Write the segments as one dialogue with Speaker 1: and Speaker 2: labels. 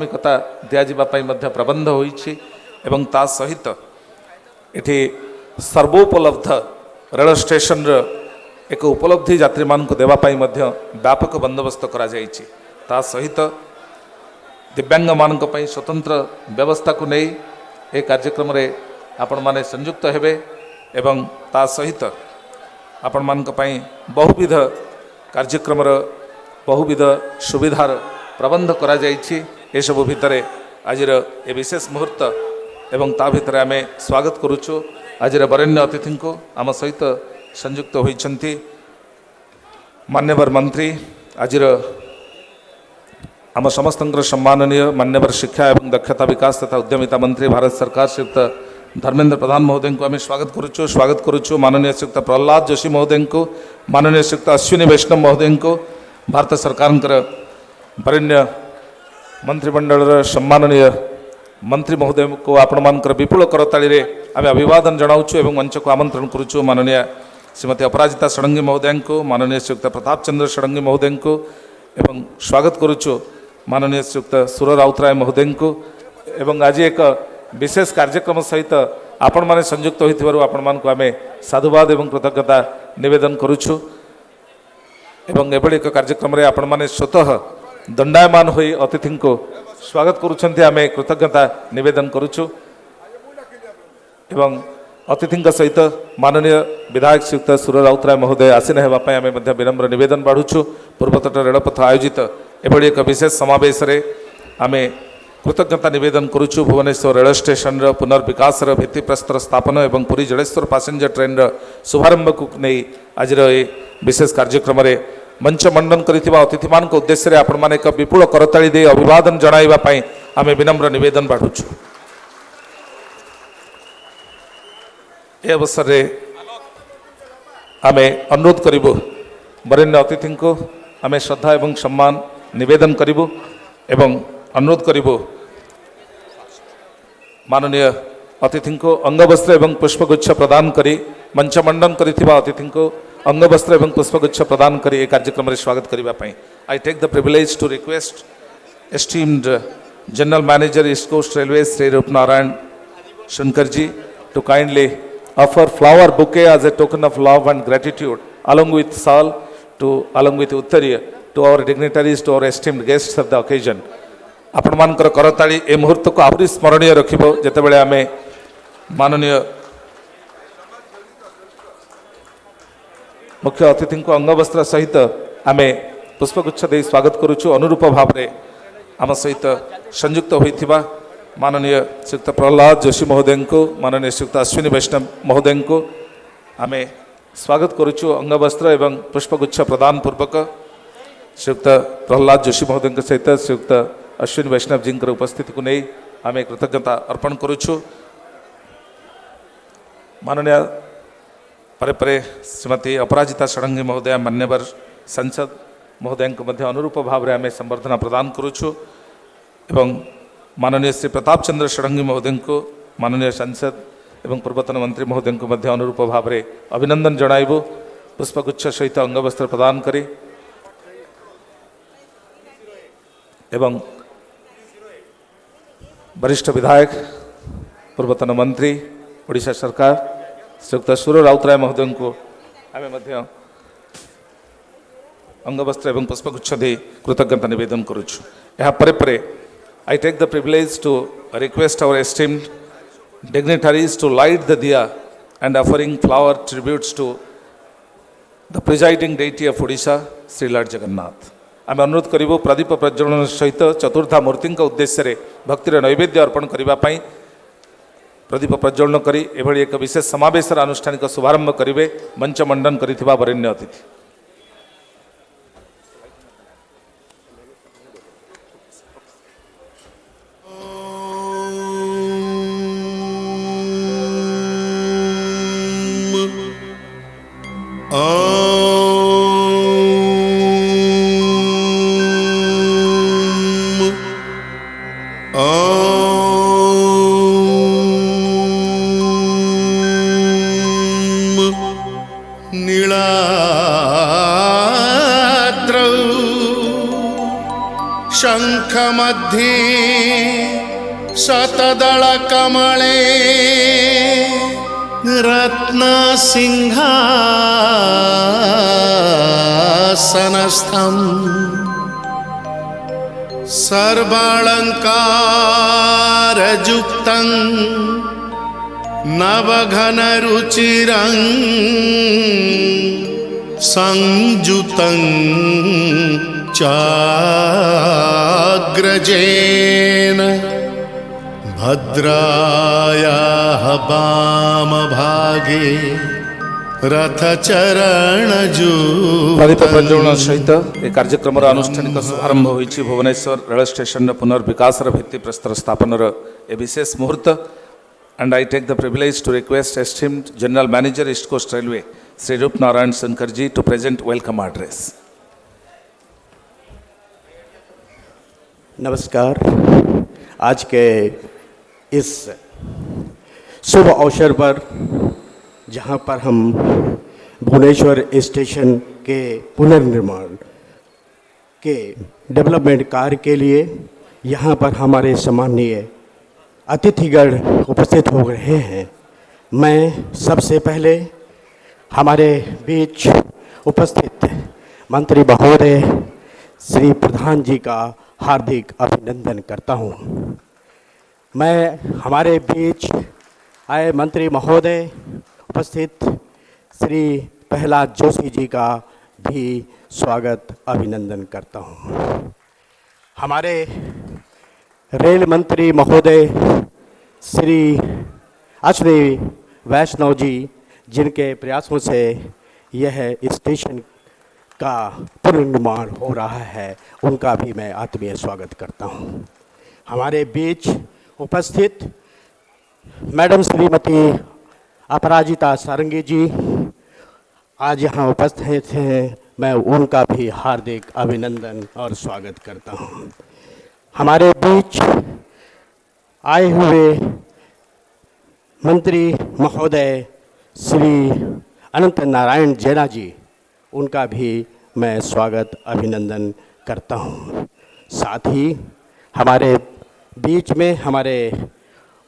Speaker 1: प्राथमिकता दिज्व प्रबंध होइछि एवं ता सहित एठी सर्वोपलब्ध रेल स्टेशन एक उपलब्धि यात्री मान को देवाई व्यापक बंदोबस्त करा जाइछि। ता सहित दिव्यांग मान स्वतंत्र व्यवस्था को नहीं ए कार्यक्रम रे आपण माने संयुक्त हेबे एवं ता सहित आपण मान बहुविध कार्यक्रम बहुविध सुविधार प्रबंध करा जाइछि। ए सब भितर आज ए विशेष मुहूर्त एवं ता भितर आम स्वागत करुचु आज वरेण्य अतिथि को आम सहित संयुक्त होइछन्ति मान्यवर मंत्री आज आम समस्त सम्माननीय मान्यवर शिक्षा एवं दक्षता विकास तथा उद्यमिता मंत्री भारत सरकार श्रीयुक्त धर्मेंद्र प्रधान महोदय को आम स्वागत करुचु माननीय श्रीयुक्त प्रहलाद जोशी महोदय को माननीय श्रीयुक्त अश्विनी वैष्णव महोदय को भारत सरकार वरेण्य मंत्रिमंडल सम्माननीय मंत्री महोदय को आपण मानकर विपुल करताली आम अभिवादन जनाऊँ एवं मंच को आमंत्रण करुचु माननीय श्रीमती अपराजिता षडंगी महोदय को माननीय श्रीयुक्त प्रताप चंद्र षडंगी महोदय को एवं स्वागत करुचु माननीय श्रीयुक्त सुर राउतराय महोदय को एवं आज एक विशेष कार्यक्रम सहित आपण माने संयुक्त होइथिबारु आपण मान को आम साधुवाद एवं कृतज्ञता निवेदन करुचु एवं एभली एक कार्यक्रम रे आपण माने स्वतः दंडायमान होई अतिथि को स्वागत करुछन्ति आमे कृतज्ञता निवेदन करुछु एवं अतिथि सहित माननीय विधायक श्रीयुक्त सुर राउतराय महोदय आसीन हेबापी आमे मध्य विनम्र निवेदन बाढ़ुछु। पूर्वतट रेलपथ आयोजित एभली एक विशेष समावेश रे आमे कृतज्ञता निवेदन करुछु। भुवनेश्वर रेल स्टेशन पुनर्विकास भित्तिप्रस्तर स्थापन एवं पुरी जलेश्वर पैसेंजर ट्रेन शुभारंभ को नहीं आज विशेष कार्यक्रम रे मंच मंडन करिथिबा अतिथि मान को उद्देश्य आपण माने एक विपुल करताली दे अभिवादन जणाइबा पई आमे विनम्र निवेदन बाढ़ुछु। ए अवसर रे आमे अनुरोध करिबो वरेण्य अतिथि को आमे श्रद्धा एवं सम्मान निवेदन करिबो एवं अनुरोध करिबो माननीय अतिथि को अंगवस्त्र एवं पुष्पगुच्छ प्रदान करी मंच मंडन करिथिबा अतिथि को अंगवस्त्र एवं पुष्पगुच्छ प्रदान करी ए कार्यक्रम रे स्वागत करिबा पई I take the privilege to request esteemed general manager East Coast Railway Shri Rupnarayan Shankar ji to kindly offer flower bouquet as a token of love and gratitude along with shawl along with uttariya to our dignitaries, to our esteemed guests of the occasion. आपण मानकर करताली ए मुहूर्त को आहुरी स्मरणीय रखिबो जेतेबेले आमे माननीय मुख्य अतिथि को अंगवस्त्र सहित आमे पुष्पगुच्छ दे स्वागत करुछु। अनुरूप भाव रे आम सहित संयुक्त होइथिबा माननीय श्रीयुक्त प्रहलाद जोशी महोदय को माननीय श्रीयुक्त अश्विनी वैष्णव महोदय को आम स्वागत करुछु। अंगवस्त्र एवं पुष्पगुच्छ प्रदान पूर्वक श्रीयुक्त प्रहलाद जोशी महोदय सहित श्रीयुक्त अश्विनी वैष्णव जी उपस्थिति को नहीं आम कृतज्ञता अर्पण करुछु। माननीय परे परे श्रीमती अपराजिता षडंगी महोदय मान्यवर सांसद महोदय को मध्य अनुरूप भाव में आम संबर्धना प्रदान करुछु एवं माननीय श्री प्रताप चंद्र षडंगी महोदय को माननीय सांसद एवं पूर्वतन मंत्री महोदय को मध्य अनुरूप भाव में अभिनंदन जणाइबु। पुष्पगुच्छ सहित अंगवस्त्र प्रदान करी एवं वरिष्ठ विधायक पूर्वतन मंत्री ओडिशा सरकार श्रीयुक्त सुर राउतराय महोदय को आम मध्य अंगवस्त्र एवं पुष्पगुच्छ दे कृतज्ञता निवेदन करुछु। यहाँ परे परे I take the privilege to request our esteemed dignitaries to light the diya and offering flower tributes to the presiding deity of Odisha, Sri Lord Jagannath. आम अनुरोध करिबो प्रदीप प्रज्वलन सहित चतुर्धा मूर्ति उद्देश्य रे भक्तिर नैवेद्य अर्पण करिबा पई प्रदीप प्रज्वलन करी एभली एक विशेष समावेश आनुष्ठानिक शुभारंभ करिवे मंच मंडन करिथिबा वरेण्य अतिथि।
Speaker 2: नीला मध्ये शतदलकमले रत्नसिंहासनस्थम् सर्वालङ्कारयुक्तं नवघनरुचिरं संयुतं चाग्रजेन भद्रायाः वामभागे रथचरणजू
Speaker 1: दीप प्रज्वलन सहित ए कार्यक्रम आनुष्ठानिक शुभारंभ होइछि भुवनेश्वर रेल स्टेशन पुनर्विकास भित्ति प्रस्तर स्थापन ए विशेष मुहूर्त and I take the privilege to request esteemed General Manager East Coast Railway Sri Rup Narayan Shankar ji to present welcome address.
Speaker 3: नमस्कार। आज के इस शुभ अवसर पर जहां पर हम भुवनेश्वर स्टेशन के पुनर्निर्माण के डेवलपमेंट कार्य के लिए यहां पर हमारे सम्माननीय अतिथिगण उपस्थित हो रहे हैं, मैं सबसे पहले हमारे बीच उपस्थित मंत्री महोदय श्री प्रधान जी का हार्दिक अभिनंदन करता हूं। मैं हमारे बीच आए मंत्री महोदय उपस्थित श्री प्रहलाद जोशी जी का भी स्वागत अभिनंदन करता हूं। हमारे रेल मंत्री महोदय श्री अश्विनी वैष्णव जी, जिनके प्रयासों से यह स्टेशन का पुनर्निर्माण हो रहा है, उनका भी मैं आत्मीय स्वागत करता हूं। हमारे बीच उपस्थित मैडम श्रीमती अपराजिता सारंगी जी आज यहाँ उपस्थित हैं, मैं उनका भी हार्दिक अभिनंदन और स्वागत करता हूँ। हमारे बीच आए हुए मंत्री महोदय श्री अनंत नारायण जैना जी, उनका भी मैं स्वागत अभिनंदन करता हूँ। साथ ही हमारे बीच में हमारे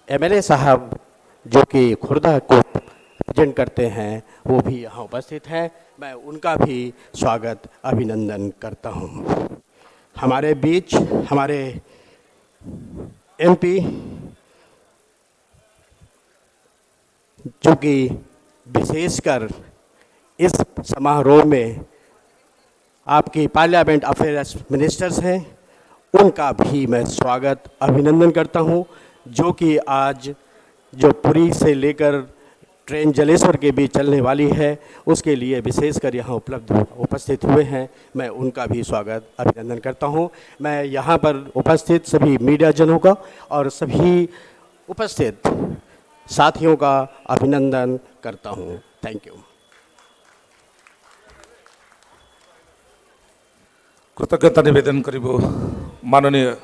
Speaker 3: एमएलए साहब जो कि खुर्दा को प्रेजेंट करते हैं, वो भी यहाँ उपस्थित हैं, मैं उनका भी स्वागत अभिनंदन करता हूँ। हमारे बीच हमारे एमपी जो कि विशेषकर इस समारोह में आपकी पार्लियामेंट अफेयर्स मिनिस्टर्स हैं, उनका भी मैं स्वागत अभिनंदन करता हूं, जो कि आज जो पुरी से लेकर ट्रेन जलेश्वर के बीच चलने वाली है, उसके लिए विशेषकर यहाँ उपस्थित हुए हैं, मैं उनका भी स्वागत अभिनंदन करता हूँ। मैं यहाँ पर उपस्थित सभी मीडिया जनों का और सभी उपस्थित साथियों का अभिनंदन करता हूँ। Thank you.
Speaker 1: कृतज्ञता निवेदन करिबो माननीय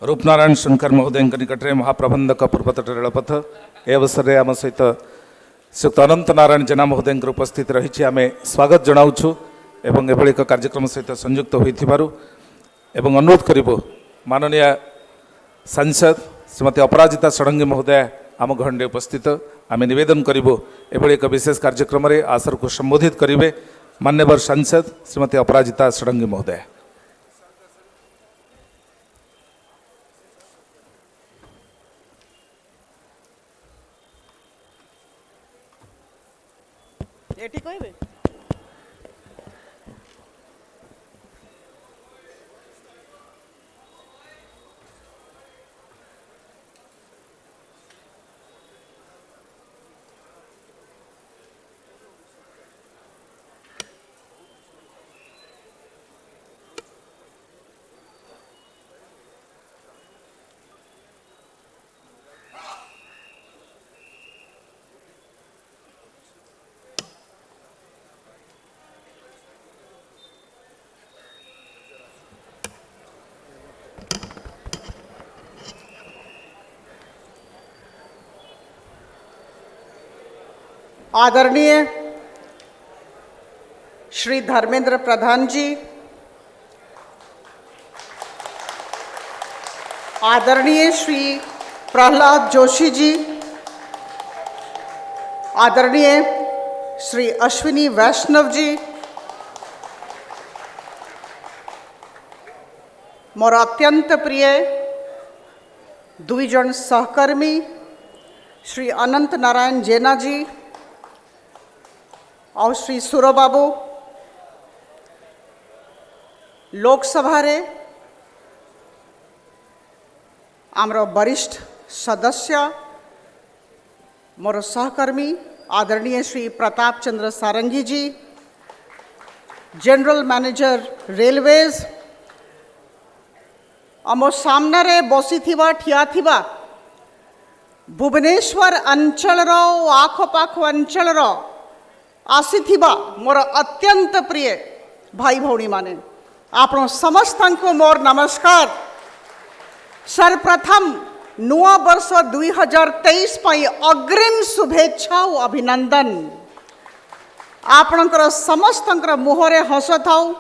Speaker 1: रूपनारायण शंकर महोदय निकटरे महाप्रबंधक पूर्वतट रेलपथ ए अवसर में आम सहित श्रीयुक्त अनंत नारायण जेना महोदय उपस्थित रही आम स्वागत जनाऊँ एवं एभली एक कार्यक्रम सहित संयुक्त होइथिबारु एवं अनुरोध करिबो माननीय सांसद श्रीमती अपराजिता षडंगी महोदय आम गहणे उपस्थित आम निवेदन करिबो एभली एक विशेष कार्यक्रम रे आसर को संबोधित करिवे मान्यवर सांसद श्रीमती अपराजिता षडंगी महोदय।
Speaker 4: एटी कहबे आदरणीय श्री धर्मेंद्र प्रधान जी, आदरणीय श्री प्रहलाद जोशी जी, आदरणीय श्री अश्विनी वैष्णव जी, मोर अत्यंत प्रिय दुई जन सहकर्मी श्री अनंत नारायण जेना जी और श्री सुरो बाबू, लोकसभा रे आमर वरिष्ठ सदस्य मोर सहकर्मी आदरणीय श्री प्रताप चंद्र सारंगी जी, जनरल मैनेजर रेलवेज, आम सामने बसी ठिया थिबा भुवनेश्वर अंचल आखपाख अंचल आसीथिबा मोर अत्यंत प्रिय भाई भौणी माने, आपण समस्त को मोर नमस्कार। सर्वप्रथम नुआ वर्ष 2023 पई अग्रिम शुभेच्छा और अभिनंदन। आपणकर समस्तंकर मुहरे हस थाउ,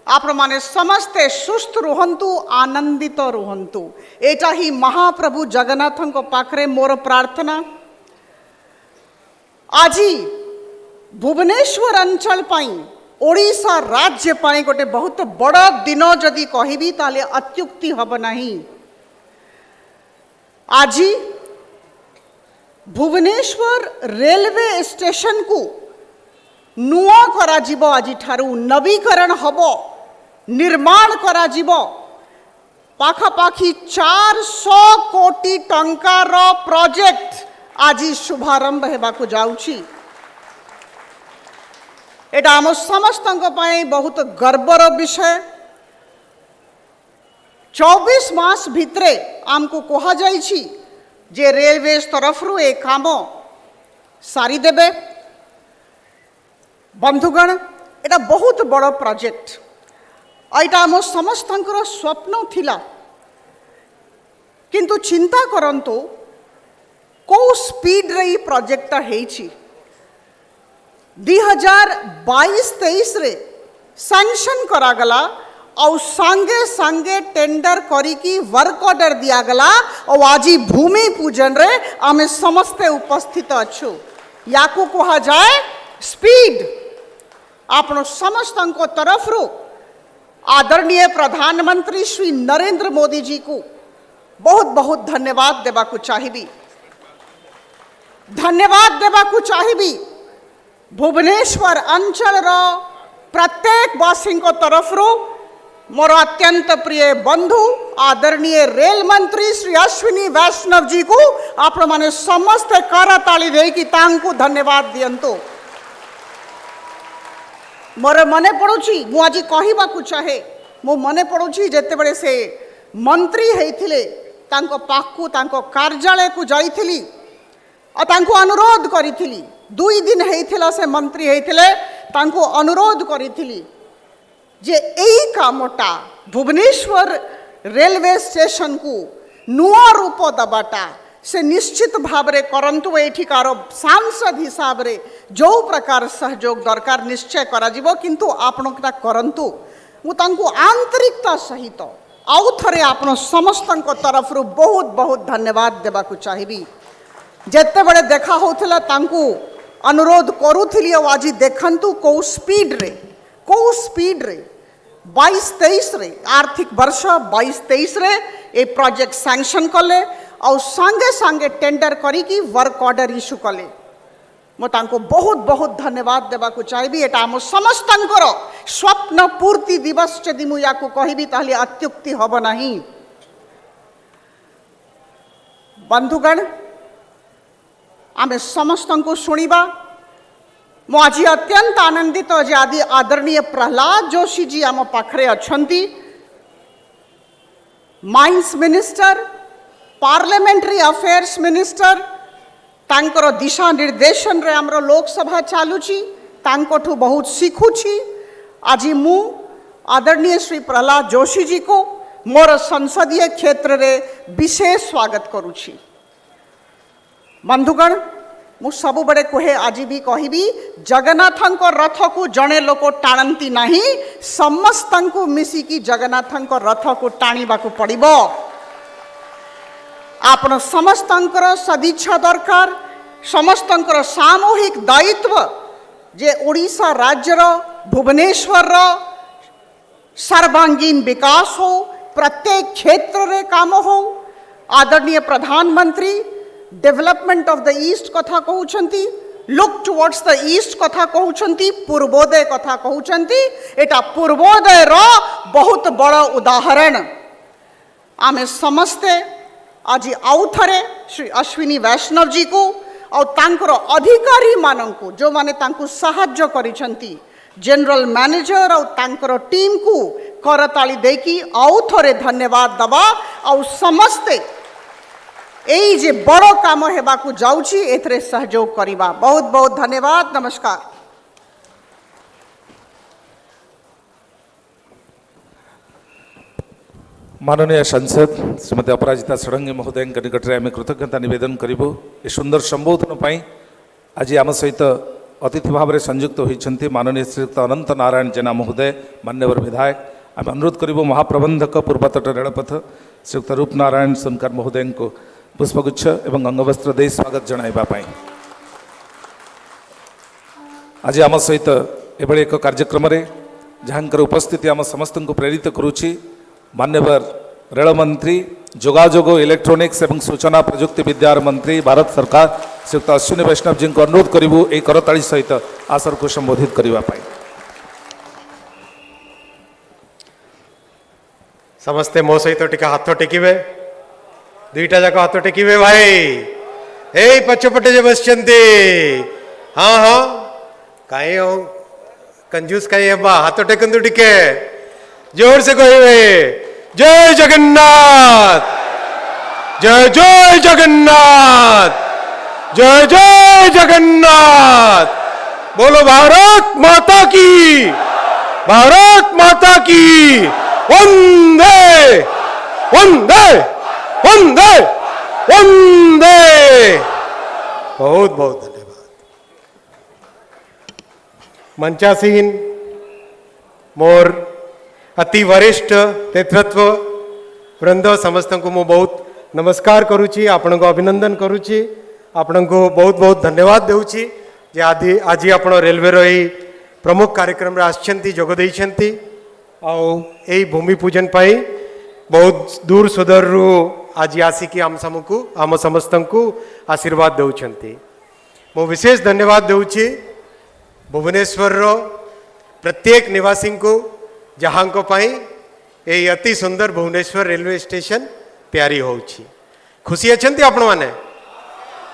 Speaker 4: आपण माने समस्ते सुस्थ रुहंतु, आनंदित रुहंतु, एटा ही महाप्रभु जगन्नाथंको पाखरे मोर प्रार्थना। आजी भुवनेश्वर अंचल पाई ओडिशा राज्य पाई गोटे बहुत बड़ दिन जदि कहिबी ताले अत्युक्ति हब नहीं। आज भुवनेश्वर रेलवे स्टेशन को नुआ करा जिवो, आज ठारू नवीकरण हबो, निर्माण करा जिवो। पाखापाखी 400 कोटी टंकार प्रोजेक्ट आज शुभारंभ हेबाकु जाउछि। एटा आम समस्तंक पई बहुत गर्वर विषय। 24 मास भितरे आमको कहा जाइछि जे रेलवे तरफ ए काम सारी देबे। बंधुगण, एटा बहुत बड़ प्रोजेक्ट, एटा आम समस्तंकर स्वप्न थिला, किंतु चिंता करंतु को स्पीड रे प्रोजेक्ट हेछि। 2022-23 रे सैंक्शन करागला और संगे संगे टेंडर करिकी वर्क ऑर्डर दियागला और आज भूमि पूजन रे आमे समस्ते उपस्थित अच्छु। याकू कहा जाए स्पीड। आपण समस्तंको तरफ रु आदरणीय प्रधानमंत्री श्री नरेंद्र मोदी जी को बहुत बहुत धन्यवाद देबाकू चाहिबी। धन्यवाद देबाकू चाहिबी भुवनेश्वर अंचल रो प्रत्येक वासी को तरफ रु मोर अत्यंत प्रिय बंधु आदरणीय रेल मंत्री श्री अश्विनी वैष्णव जी को आपण माने समस्त करताली देकी तांकु धन्यवाद दियंतु। मोर मने पड़ुछि, मु आज कहिबाकू चाहे, मो मने पड़ुछि जेते बेले से मंत्री हेथिले तांको पाखु तांको कार्यालय को जाइथिली आ तांको अनुरोध करिथिली। 2 दिन हेथिला से मंत्री हेथिले, तांको अनुरोध करिथिली जे एई कामटा भुवनेश्वर रेलवे स्टेशन को नुआ रूप दबाटा से निश्चित भाव रे करंतु। एठिकार सांसद हिसाब रे जो प्रकार सहयोग दरकार निश्चय करा जिवो, किंतु आपनकटा करंतु। मु तांको आंतरिकता सहित आउ थरे आपण समस्तंको तरफ रु बहुत बहुत धन्यवाद देबाकू चाहिबी। जेते बड़े देखा होथिला तांको अनुरोध करूथिली, आज देखंतु को स्पीड रे 22-23 रे आर्थिक वर्ष 22-23 रे ए प्रोजेक्ट सैंक्शन कले और संगे संगे टेंडर करिकी वर्क ऑर्डर इश्यू कले। मो तांको बहुत बहुत धन्यवाद देबाकू चाहिबी। एटा आम समस्तंकर स्वप्न पूर्ति दिवस जदि मु याकू कहिबी ताहले अत्युक्ति हब नहीं। बंधुगण, आमे समस्तंको सुनिबा। मु आज अत्यंत आनंदित जे आदि आदरणीय प्रहलाद जोशी जी आम पाखरे अछंती। Mines minister, parliamentary affairs minister, तांकर दिशा निर्देशन रे हमरो लोकसभा चालुची, तांकोठू बहुत सीखुची। आज मु आदरणीय श्री प्रहलाद जोशी जी को मोर संसदीय क्षेत्र रे विशेष स्वागत करुची। बंधुगण, मु सब बड़े कहे आज भी कहबी, जगन्नाथंको रथ को जड़े लोक टाणती नहीं, समस्त मिसिकी जगन्नाथंको रथ को टाणीबाकू पड़िबो। आपण समस्तंकर सदिच्छा दरकार समस्तंकर सामूहिक दायित्व जे ओडिशा राज्यर भुवनेश्वर सर्वांगीन विकास हो प्रत्येक क्षेत्र रे काम हो आदरणीय प्रधानमंत्री डेवलपमेंट ऑफ द ईस्ट कथा कहउछंती लुक टुवर्ड्स द ईस्ट कथा कहउछंती पूर्वोदय कथा कहउछंती एटा पूर्वोदय रो बहुत बड़ उदाहरण आमे समस्ते आज आउ थरे श्री अश्विनी वैष्णव जी को और तांकर अधिकारी मानंकु जो माने तांकु सहाय्य करिसंती जनरल मैनेजर और तांकर टीम को करताली देकी आउ थरे धन्यवाद दबा और समस्ते एई जे बड़ काम हेबा को जाउची एथरे सहयोग करिबा बहुत बहुत धन्यवाद नमस्कार।
Speaker 1: माननीय सांसद श्रीमती अपराजिता षडंगी महोदय निकट में आम कृतज्ञता नवेदन करूँ ए सुंदर संबोधन पर आज आम सहित अतिथि भाव में संयुक्त होती माननीय श्रीयुक्त अनंत नारायण जेना महोदय मान्यवर विधायक आम अनुरोध करूँ महाप्रबंधक पूर्वतट रेलपथ श्रीयुक्त रूप नारायण सोनकर महोदय को पुष्पगुच्छ एवं अंगवस्त्र दे स्वागत जनाइबापी आज आम सहित एभली एक कार्यक्रम जहाँकर उपस्थिति आम समस्त को प्रेरित करुच्ची मान्यवर रेल मंत्री जोगाजोग इलेक्ट्रोनिक्स एवं सूचना प्रजुक्ति विद्यार मंत्री भारत सरकार श्रीयुक्त अश्विनी वैष्णव जी को अनुरोध करूँ यही करताली सहित आसर को संबोधित करने
Speaker 5: समस्ते मो सहित टिके हाथ टेकिबे दुईटा जाक हाथ टेकिबे भाई ए पछपटे जे बसचंती हाँ हाँ काई कंजूस काई हेबा हाथ टेकंतु टिके जोर से कहिबे जय जगन्नाथ जय जय जगन्नाथ जय जय जगन्नाथ बोलो भारत माता की भारत माता की वंदे वंदे वंदे वंदे बहुत बहुत धन्यवाद मंचासीन मोर अति वरिष्ठ नेतृत्व वृंद समस्त को मु बहुत नमस्कार करुच्ची आपण को अभिनंदन करुच्ची आपण को बहुत बहुत धन्यवाद देउची जे आदि आज आपण रेलवे रो एई प्रमुख कार्यक्रम रे आछंती जोग देइछंती आ एई भूमि पूजन पाई बहुत दूर सुदूर रु आज आसिकी आम समको आम समस्त को आशीर्वाद देउछंती मु विशेष धन्यवाद देउची भुवनेश्वर रो प्रत्येक निवासी को जहाँ को पाई ये अति सुंदर भुवनेश्वर रेलवे स्टेशन तैयारी होउची खुशी अछंती आपण माने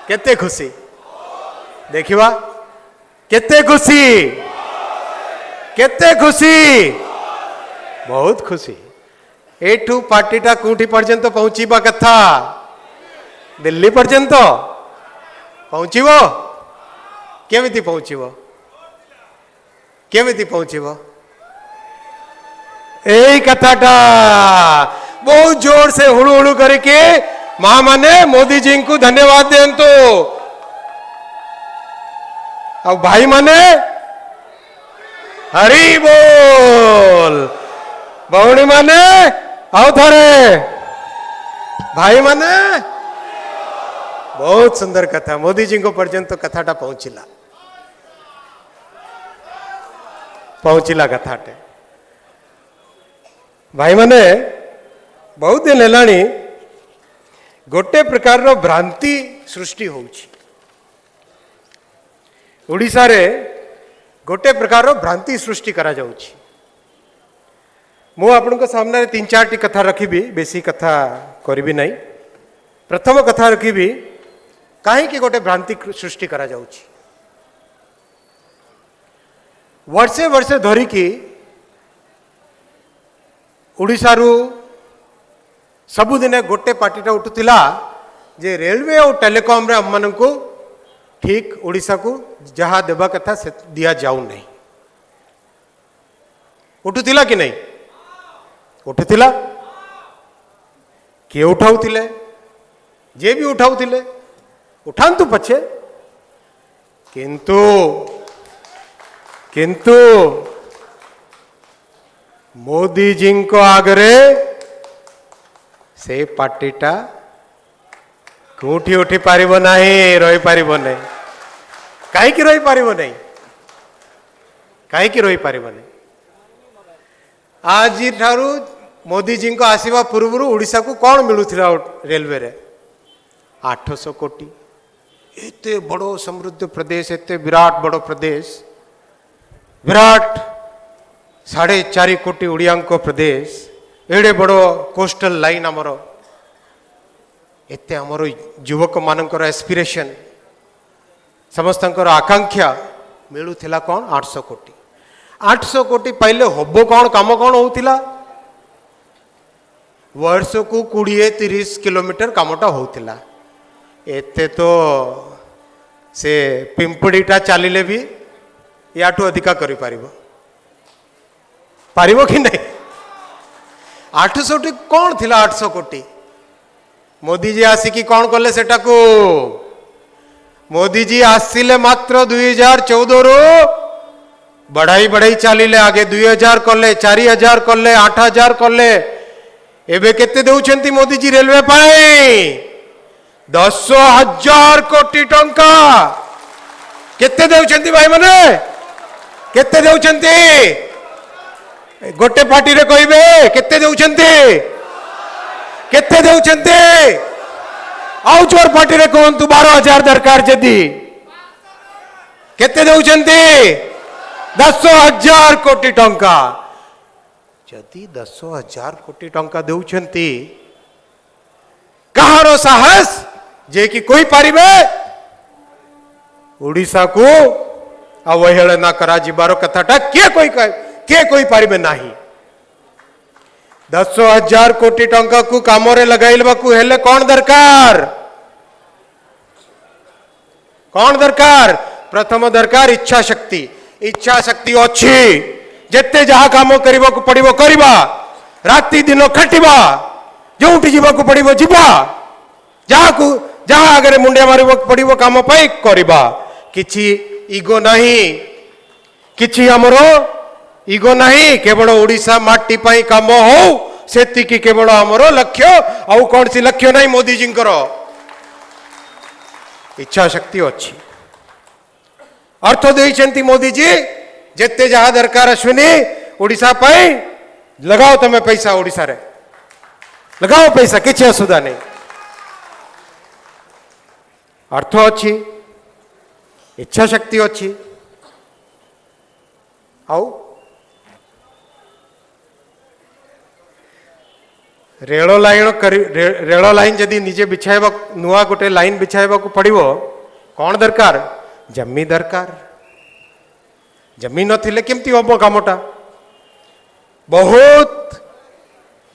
Speaker 5: केते खुशी देखिवा केते खुशी बहुत खुशी एठू पार्टीटा कोठी पर्यंत पहुँचीबा कथा दिल्ली पर्यंत पहुँचीबो केमिति पहुँचीबो केमिति पहुँचीबो यही कथाटा बहुत जोर से हुड़ू हुड़ू करके मां माने मोदी जी को धन्यवाद देंतु अब भाई माने हरि बोल भौणी माने आओ थरे भाई माने बहुत सुंदर कथा मोदी जी को पर्यंत कथाटा पहुंचिला कथाटे भाई माने बहुत दिन हेलानी गोटे प्रकार रो भ्रांति सृष्टि होउची ओडिसा रे गोटे प्रकार रो भ्रांति सृष्टि करा जाउची मु आपन को सामने तीन चार टी कथा रखिबी बेसी कथा करबी नहीं प्रथम कथा रखिबी काहे कि गोटे भ्रांति सृष्टि करा जाउची वर्षे वर्षे धरी की ओडिसा रु सबुदिने गोटे पार्टीटा उठुला जे रेलवे और टेलीकॉम रे हम को ठीक ओडिसा को जहाँ देवा कथा से दिया जाऊ नहीं उठुला कि नहीं उठुला किए उठाउथिले जे भी उठाउथिले उठांतु पछे किंतु किंतु मोदी जी को आगरे से पार्टीटा कोठी उठी पारिब नाही रही पारिब नहीं कहीं रही पारिब नहीं कहीं रही पारिब नहीं आज ठारू मोदी जी को आसवा पूर्व ओडिशा को कौन मिलूला रेलवे रे 800 कोटी एते बड़ो समृद्ध प्रदेश एते विराट बड़ो प्रदेश विराट 4.5 कोटी ओडिया प्रदेश एडे बड़ो कोस्टल लाइन आमर एते आमर युवक मानकर एस्पिरेशन समस्त आकांक्षा मिलूला कौन 800 कोटी पाइले हब कौन काम कौन होता वर्ष को 20-30 किलोमीटर कामटा होता एते तो से पिंपड़ीटा चलिले भी याठू अधिका करि पारिबो कि नहीं 800 कौन थिला 800 कोटी मोदी जी आसिकी कौन कले सेटा को मोदी जी आसिले मात्र 2014 रु बढ़ाई बढ़ाई चलिले आगे 2000 कले 4000 कले 8000 कले एबे केते देउछंती मोदी जी रेलवे पाई 10,000 कोटी टंका केते देउछंती भाई माने केते देउछंती गोटे पार्टी रे कहबे केते देउछंती केते देउछंती आउ चोर पार्टी रे कहंतु 12,000 दरकार जदी केते देउछंती 10,000 कोटी टंका जदि 10,000 कोटी टंका देउछंती कहारो साहस जे कि कोई पारिबे ओडिशा को अवहेलना करा जिबार कथाटा के कोई पारिबे नाही 10,000 कोटी टंका को कामरे लगाइलबा को हेले कौन दरकार प्रथम दरकार इच्छा शक्ति अच्छी जेते जहा काम करबा को पड़िबो करबा राति दिन खटिबा जोठी जीवा को पड़िबो जीवा जहाँ आगे मुंडिया मारिबो पड़िबो काम पाई करबा किछि ईगो नहीं किछि हमरो ईगो नहीं केवल ओडिशा माटी पाई काम हो सेतिकी केवल हमरो लक्ष्य आउ कौन सी लक्ष्य नहीं मोदी जी इच्छा शक्ति अच्छी अर्थ देइछंती मोदी जी जेते जहा दरकार अश्विनी ओडिशा पाई लगाओ तमे पैसा ओडिशा रे लगाओ पैसा किछि असुविधा नहीं अर्थ अच्छी इच्छा शक्ति अच्छी आउ रेल लाइन जदि निजे बिछाइबा नुआ गोटे लाइन बिछाइबा को पड़िबो कौन दरकार जमी दरकार जमी नथिले केमती हम कामटा बहुत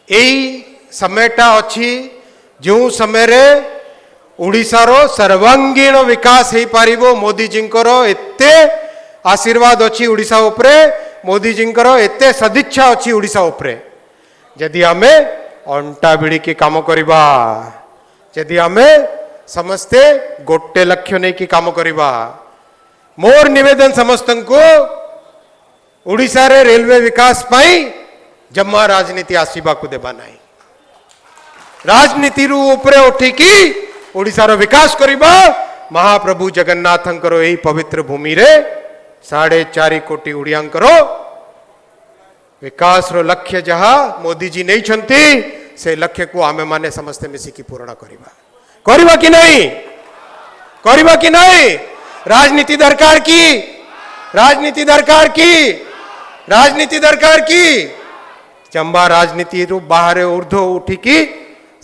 Speaker 5: यही समयटा अच्छी जो समय रे ओडिशार सर्वांगीण विकास हो पारिबो मोदी जी एते आशीर्वाद अच्छी ओडिशा उपरे मोदी जी एते सदिच्छा अच्छी ओडिशा उपरे जदि आमे अंटा बिड़ी के काम करिबा जदि आमे समस्ते गोटे लक्ष्य नहीं कि काम करिबा मोर निवेदन समस्त को ओडिशा रे रेलवे विकास पाई जम्मा राजनीति आसीबा को देबा नहीं राजनीति रु उपरे उठिकी ओडिशा रो विकास करिबा महाप्रभु जगन्नाथंकर यही पवित्र भूमि रे 4.5 कोटी ओडियांकर विकास रो लक्ष्य जहाँ मोदी जी नहीं छंती से लक्ष्य को आमे माने समस्ते मिसिकी पूर्ण करिबा कि नहीं राजनीति दरकार की चंबा राजनीति रु बाहर ऊर्ध्व उठिकी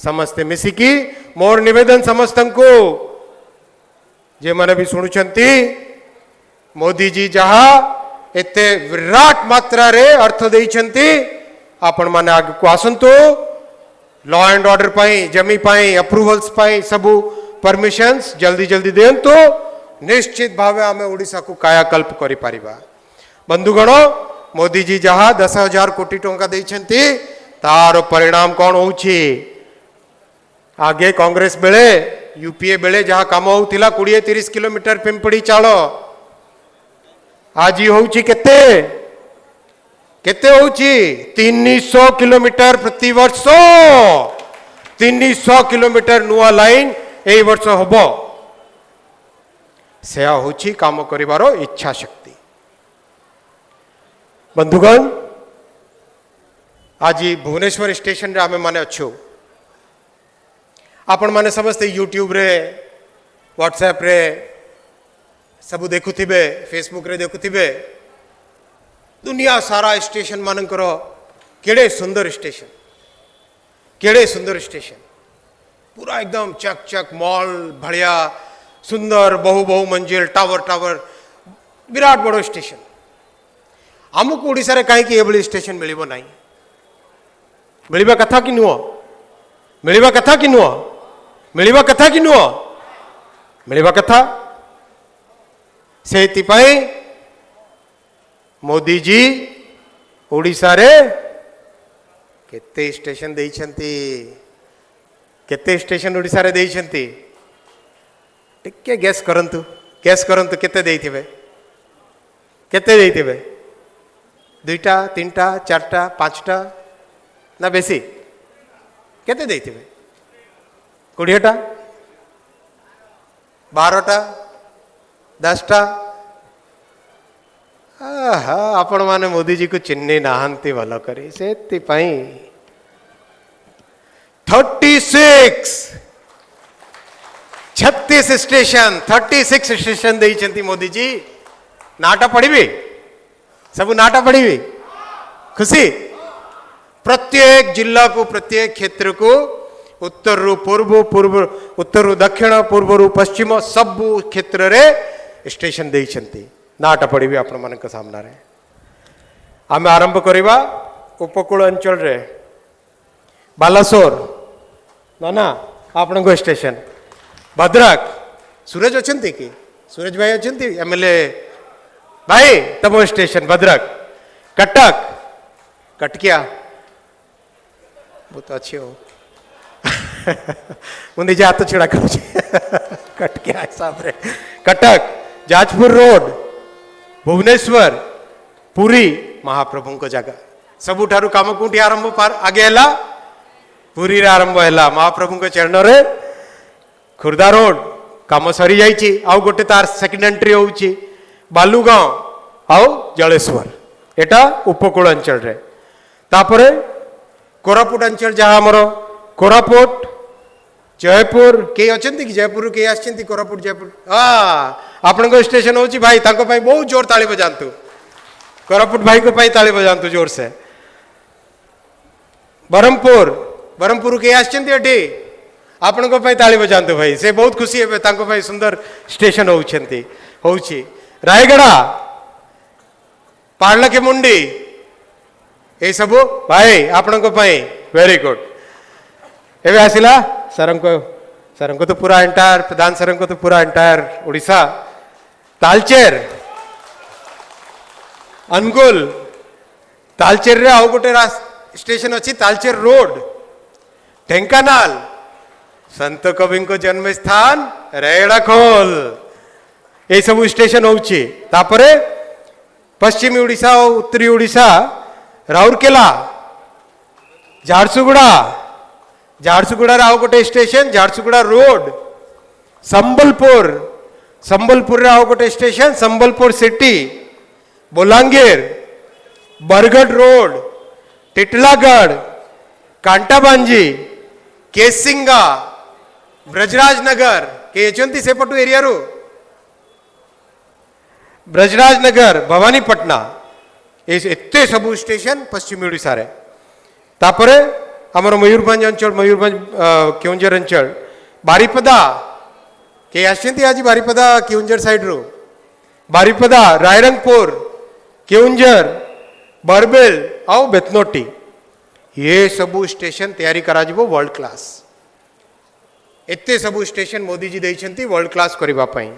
Speaker 5: समस्ते मिसिकी मोर निवेदन समस्त को जे माने भी शुणुचंती मोदी जी जहा एते विराट मात्रा रे अर्थ देइछंती आपण माने आगे को आसंतु लॉ एंड ऑर्डर पाई जमी पाई अप्रूवल्स पाई सबु परमिशंस जल्दी जल्दी देंतु निश्चित भावे आमे ओडिशा को कायाकल्प करि पारिबा बंधुगण मोदी जी जहा 10,000 कोटी टंका देइछंती तार परिणाम कौन होउछि आगे कांग्रेस बेले यूपीए बेले जहाँ काम होउथिला 20-30 किलोमीटर पिंपड़ी चाल आज होउछि केते होउछि 300 किलोमीटर प्रति वर्ष 300 किलोमीटर नुआ लाइन এই ବର୍ଷ ହବ ସେୟା ହେଉଛି କାମ କରିବାର ଇଚ୍ଛା ଶକ୍ତି। ବନ୍ଧୁଗଣ, ଆଜି ଭୁବନେଶ୍ୱର ଷ୍ଟେସନରେ ଆମେ ମାନେ ଅଛୁ। ଆପଣମାନେ ସମସ୍ତେ ୟୁଟ୍ୟୁବରେ, ହ୍ୱାଟ୍ସଆପ୍ରେ ସବୁ ଦେଖୁଥିବେ, ଫେସବୁକ୍ରେ ଦେଖୁଥିବେ। ଦୁନିଆ ସାରା ଷ୍ଟେସନ ମାନଙ୍କର କେଡ଼େ ସୁନ୍ଦର ଷ୍ଟେସନ, କେଡ଼େ ସୁନ୍ଦର ଷ୍ଟେସନ, पूरा एकदम चक चक मॉल भड़िया सुंदर बहु बहु मंजिल टावर टावर विराट बड़ स्टेशन। आमको ओडिशा रे कहीं एभली स्टेशन मिलिबो नहीं, मिलिबा कथा कि नुह, मिलिबा कथा कि नुह, मिलिबा कथा कि नुह, मिलिबा कथा। सेतिपाई मोदी जी ओडिशा रे केते स्टेशन देइछंती, केते स्टेशन ओडिशा रे देइछंती, टिके गैस करंतु, गैस करंतु केते देइथिबे, केते देइथिबे? 2टा 3टा 4टा 5टा ना बेसी? केते देइथिबे? 20टा 12टा 10टा? आपण माने मोदी जी को चिन्नी नाहंती भल करी, सेति पई 36 स्टेशन, 36 स्टेशन देइछंती मोदी जी। नाटा पढ़ी सब, नाटा पढ़ी खुशी। प्रत्येक जिला को, प्रत्येक क्षेत्र को, उत्तर रु पूर्व, पूर्व उत्तर रु दक्षिण, पूर्व रु पश्चिम सबु क्षेत्र रे स्टेशन देइछंती। नाटा पढ़ी आपण मानक सामना रे। आमे आरंभ करिबा उपकूल अंचल रे बालासोर ना ना आपण को स्टेशन, भद्रक। सूरज अछंती कि सूरज भाई अछंती, एमएलए भाई तम स्टेशन भद्रक। कटक, कटकिया बहुत अच्छी हो मुझे जा तो छिड़ा करूँ कटकिया हिसाब रे। कटक, जाजपुर रोड, भुवनेश्वर, पुरी महाप्रभु को जगह सबुठारु काम कोठी आरंभ आगे है पुरी रे आरंभ है महाप्रभु के चरण रे। खुर्दा रोड काम सरी जाइए, आउ गोटे तार सेकेंड एंट्री होउची बालुगांव आउ जलेश्वर, एटा उपकूल अंचल रे। तापरे कोरापुट अंचल जहाँ आमर कोरापुट, जयपुर, के अछंती कि जयपुर के आछंती कोरापुट जयपुर? आपण को स्टेशन होची भाई, ताको भाई बहुत जोर ताली बजांतु, कोरापुट भाई को भाई ताली बजांतु जोर से। बरहमपुर, बरहमपुर के आछंती एठी, आपण को भाई ताली बजांतु भाई, से बहुत खुशी है ताको भाई सुंदर स्टेशन होउछंती होउची। रायगढ़, पार्ला के मुंडी, ये सब भाई आपण को भाई वेरी गुड। एवं आसिला सरंग को तो पूरा एंटायर, प्रधान सरंग को तो पूरा एंटायर उड़ीसा। तालचेर, अनुगुल, तालचेर रे आउ गोटे स्टेशन अच्छी तालचेर रोड। ढेंकानाल, संत कवि को जन्म स्थान रेड़ाखोल, ये सब स्टेशन होउची। तापरे पश्चिमी उड़ीसा और उत्तरी उड़ीसा राउरकेला, झारसुगुड़ा, झारसुगुड़ा रे आउ गोटे स्टेशन झारसुगुड़ा रोड। संबलपुर, संबलपुर रे आउ गोटे station Sambalpur city. Bolangir, Bargarh road, Titlagarh, Kantabanji, Kesinga, Brajrajnagar के एचंती सेपटू एरिया रो, ब्रजराज नगर, भवानीपटना, एते सबू स्टेशन पश्चिमी ओडिशा रे। तापरे हमर मयूरभंज अंचल, मयूरभंज केउंझर अंचल, बारिपदा के आछंती आज बारिपदा केउंझर साइड रो, बारिपदा, रायरंगपुर, केउंझर, बरबेल आउ बेतनोटी, ये सबू स्टेशन तैयारी करा जिवो वर्ल्ड क्लास। एते सबू station Modi ji देइछंती world class करबा पई।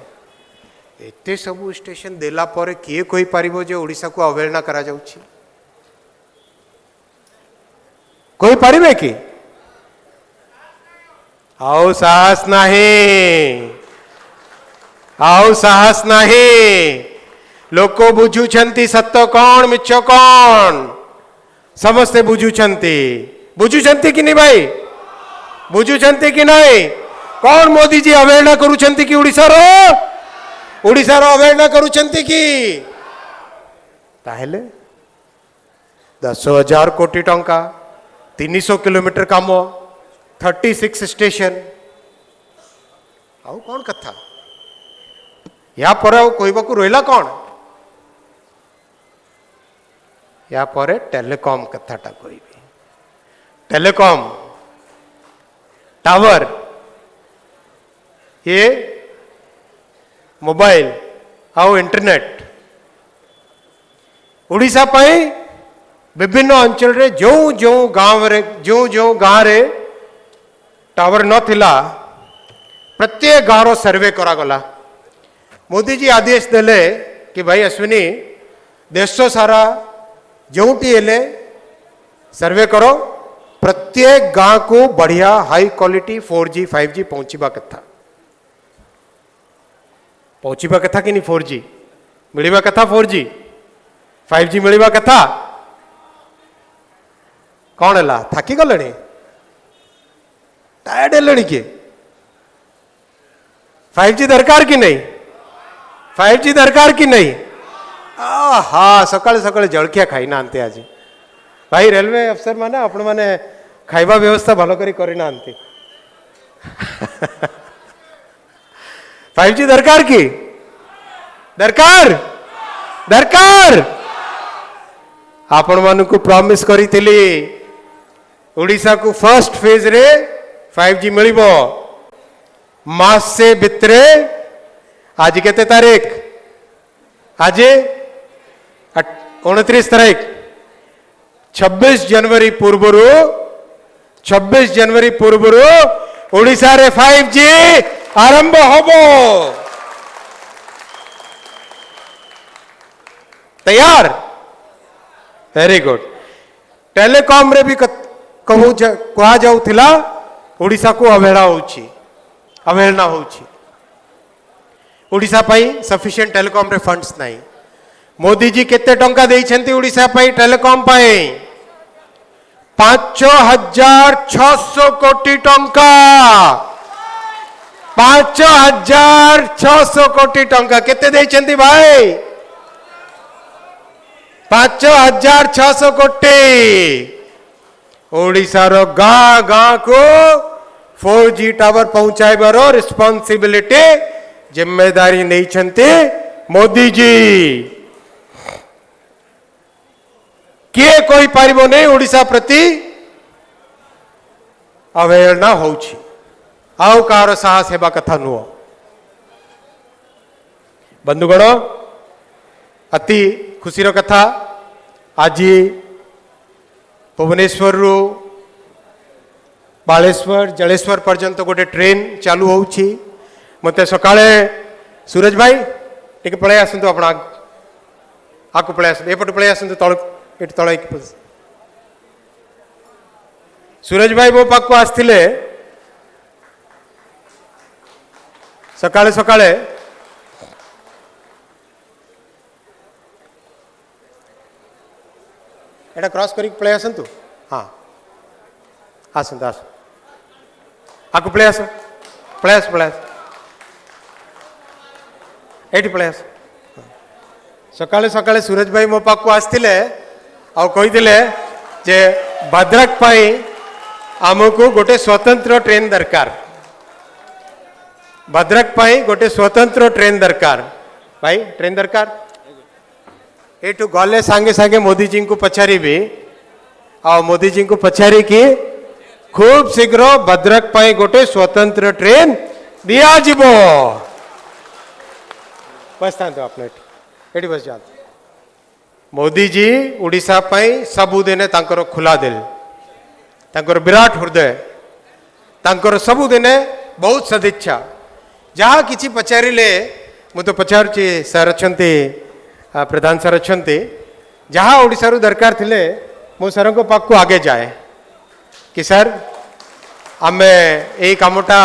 Speaker 5: एते सबू स्टेशन देला परे किए कोई पारिबो जे ओडिसा को अवहेलना करा जाउची? कोई पारिबे कि? आओ साहस नहीं, आओ साहस नहीं। लोक बुझुछंती सत्य कौन मिछ कौन, समस्ते बुझुछंती। बुझुछंती कि नहीं भाई? बुझुछंती कि नहीं? कौन मोदी जी अवहेलना करुछंती कि ओडिशार अवहेलना करुछंती कि ताहेले 10,000 कोटी टंका 300 किलोमीटर काम 36 स्टेशन आउ कौन कथा या पर कहवाकू रहा कौन या पर टेलीकॉम कथाटा कहबी टेलीकॉम टावर ये मोबाइल आउ इंटरनेट ओडिशा पाई विभिन्न अंचल रे जो जो गांव रे जो गांव रे टावर न थिला प्रत्येक गाँव रो सर्वे करागला मोदी जी आदेश देले कि भाई अश्विनी देश सारा जोटी हेले सर्वे करो प्रत्येक गांव को बढ़िया हाई क्वालिटी 4G 5G पहुंचवा कथा पहुंचवा कथा कि नहीं 4G मिलवा कथा 4G 5G मिलवा कथा कौन है थकी गले टायर्ड है किए 5G दरकार कि नहीं 5G दरकार कि नहीं हाँ सकाଳେ सकाଳେ जलखिया खाई ना आज भाई रेलवे अफसर माने आपण माने खाइबा व्यवस्था भलो करी करी ना 5G दरकार की दरकार दरकार आपण मान को प्रॉमिस करी थिली ओडिशा को फर्स्ट फेज रे 5G मिलिबो मास से भितरे आज केते तारीख आज 29 तारीख 26 जनवरी पूर्व ओडिशा रे 5G आरंभ होबो तैयार वेरी गुड टेलीकॉम रे भी कहा जाउथिला ओडिशा को अवहेलना होउची ओडिशा पाई सफिशिएंट टेलीकॉम रे फंड्स नहीं मोदी जी केते टंका देइछंती ओडिशा पाई टेलीकॉम पाई 5,600 कोटी टंका 5,600 कोटी टंका केते देइछंती भाई 5,600 कोटी ओडिशा रो गाँ गाँ को 4G टावर पहुंचाइबार रिस्पांसिबिलिटी जिम्मेदारी नहीं छंती मोदी जी किए कोई पारिबो नहीं ओडिशा प्रति अवहेलना होउछि आउ कार साहस हेबा कथा नुह बंधुगण अति खुशीर कथा आज भुवनेश्वर रु बालेश्वर जलेश्वर पर्यंत गोटे ट्रेन चालू होउछि मते सकाळे सूरज भाई टिके पळे आसंतु आपण आकु पळे आसंतु एपट पळे आसंतु तळ एट तळ सूरज भाई मो पाक आसथिले सकाळे सकाळे एटा क्रॉस करी पळे आसंतु हाँ आसंतु आस आकु पळे आस पळे आस पळे आस एटी पळे आस सकाळे सकाळे सूरज भाई मो पाक आसथिले आ कहिदिले जे भद्रक पाई आमको गोटे स्वतंत्र ट्रेन दरकार भद्रक पाई गोटे स्वतंत्र ट्रेन दरकार भाई ट्रेन दरकार एटू गले सांगे सांगे मोदी जी को पचारि आ मोदी जी को पचारि कि खूब शीघ्र भद्रक पाई गोटे स्वतंत्र ट्रेन दिया जीवो बस था आपने एटी बस जा मोदी जी ओडिशा पाई सबुदिने तांकर खुला दिल तांकर विराट हृदय तांकर सबुदिने बहुत सदिच्छा जहाँ किसी पचारे मु तो पचारुची सर अच्छे प्रधान सर अच्छे जहाँ ओडिशा रु दरकार थिले मो सर को पाक को आगे जाए कि सर आमे यही कामटा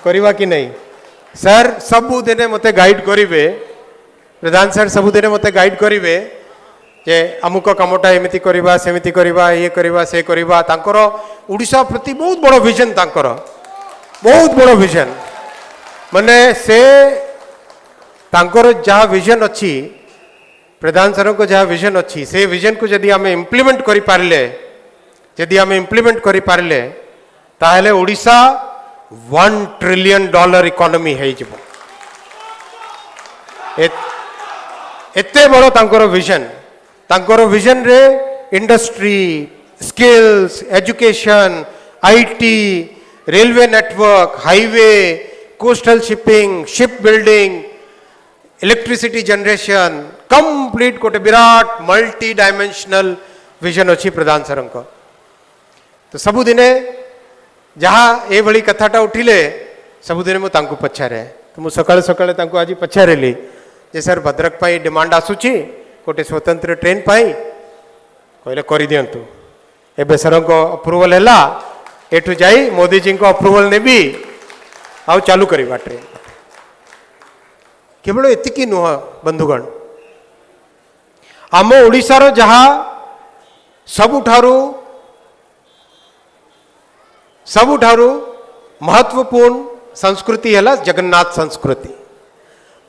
Speaker 5: करवा कि नहीं सर सबुदिने मते गाइड करिवे प्रधान सर सबुदिने मते गाइड करिवे जे अमुक कामटा एमिति करवा सेमिति करवा ये करवा से करवा तांकर ओडिशा प्रति बहुत बड़ विजन तांकर बहुत बड़ विजन माने से तांकर जहाँ विजन अच्छी प्रधान सर को जहाँ विजन अच्छी से विजन को यदि आम इम्प्लीमेंट करि पारले यदि आम इम्प्लीमेंट करि पारले ताहले ओडिशा $1 ट्रिलियन इकोनॉमी है जिवो एते बड़ो तांकर विजन रे industry skills education IT railway network highway coastal shipping ship building electricity generation complete गोटे विराट मल्टी डायमेंशनल विजन अच्छी प्रधान सर तो सबुदिने जहाँ ये भली कथाटा उठिले सबुदिने मुझे पचारे तो मुझे सकाଳେ सकाଳେ तांको आज पचारेली जे सर भद्रक पाई डिमांड आसुची गोटे स्वतंत्र ट्रेन पाई कहले कर दिंतु एबे सर को अप्रूवल है एठू जाई मोदी जी को अप्रूवल नेबी आउ चालू करवा ट्रेन केवल एतिकी नुह बंधुगण आम ओडिशार जहाँ सबुठारु महत्वपूर्ण संस्कृति है जगन्नाथ संस्कृति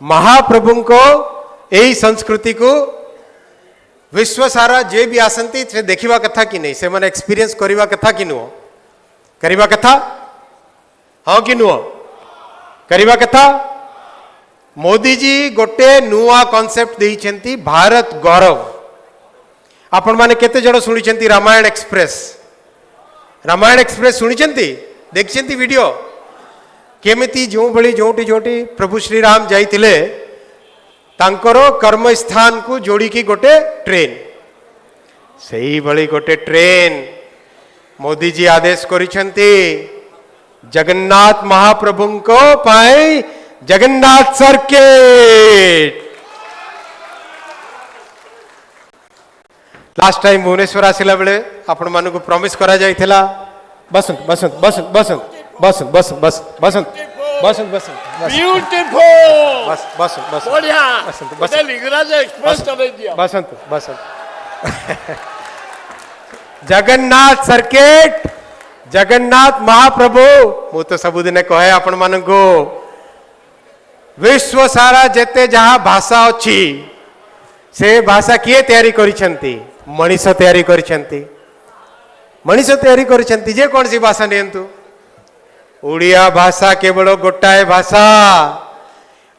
Speaker 5: महाप्रभु को यही संस्कृति को विश्व सारा जे भी आसंती से देखा कथा कि नहीं से मैंने एक्सपीरियंस करवा कथा कि नुह करवा कथा हाँ कि नुह करवा कथा मोदी जी गोटे नुआ कॉन्सेप्ट देइछंती भारत गौरव आपण माने केते जण सुनिछंती रामायण एक्सप्रेस सुनिछंती देखछंती वीडियो केमिति जो भली जोटी जोटी प्रभु श्री राम जाइतिले तांकरो कर्म स्थान को जोड़ी की गोटे ट्रेन सही भली गोटे ट्रेन मोदी जी आदेश करिछंती जगन्नाथ महाप्रभु को पाई Jagannath circuit last time Bhubaneswar आसिला बेले आपण मानक प्रॉमिस करा जाइथिला बसंत बसंत बसंत बसंत बसंत बसंत बसंत बसंत बसंत बसंत
Speaker 6: ब्यूटीफुल
Speaker 5: बस बसंत बसंत
Speaker 6: बढ़िया
Speaker 5: बसंत
Speaker 6: बसंत लिंगराज एक्सप्रेस कर दिया
Speaker 5: बसंत बसंत जगन्नाथ सर्किट जगन्नाथ महाप्रभु मु तो सबुदिने कहे आपण मानक विश्व सारा जेते जहाँ भाषा अच्छी से भाषा किए तैयारी करिसेंती मनीष तैयारी करिसेंती मनीष तैयारी करिसेंती जे कौन सी भाषा नियंतु ओडिया भाषा केवल गोटाए भाषा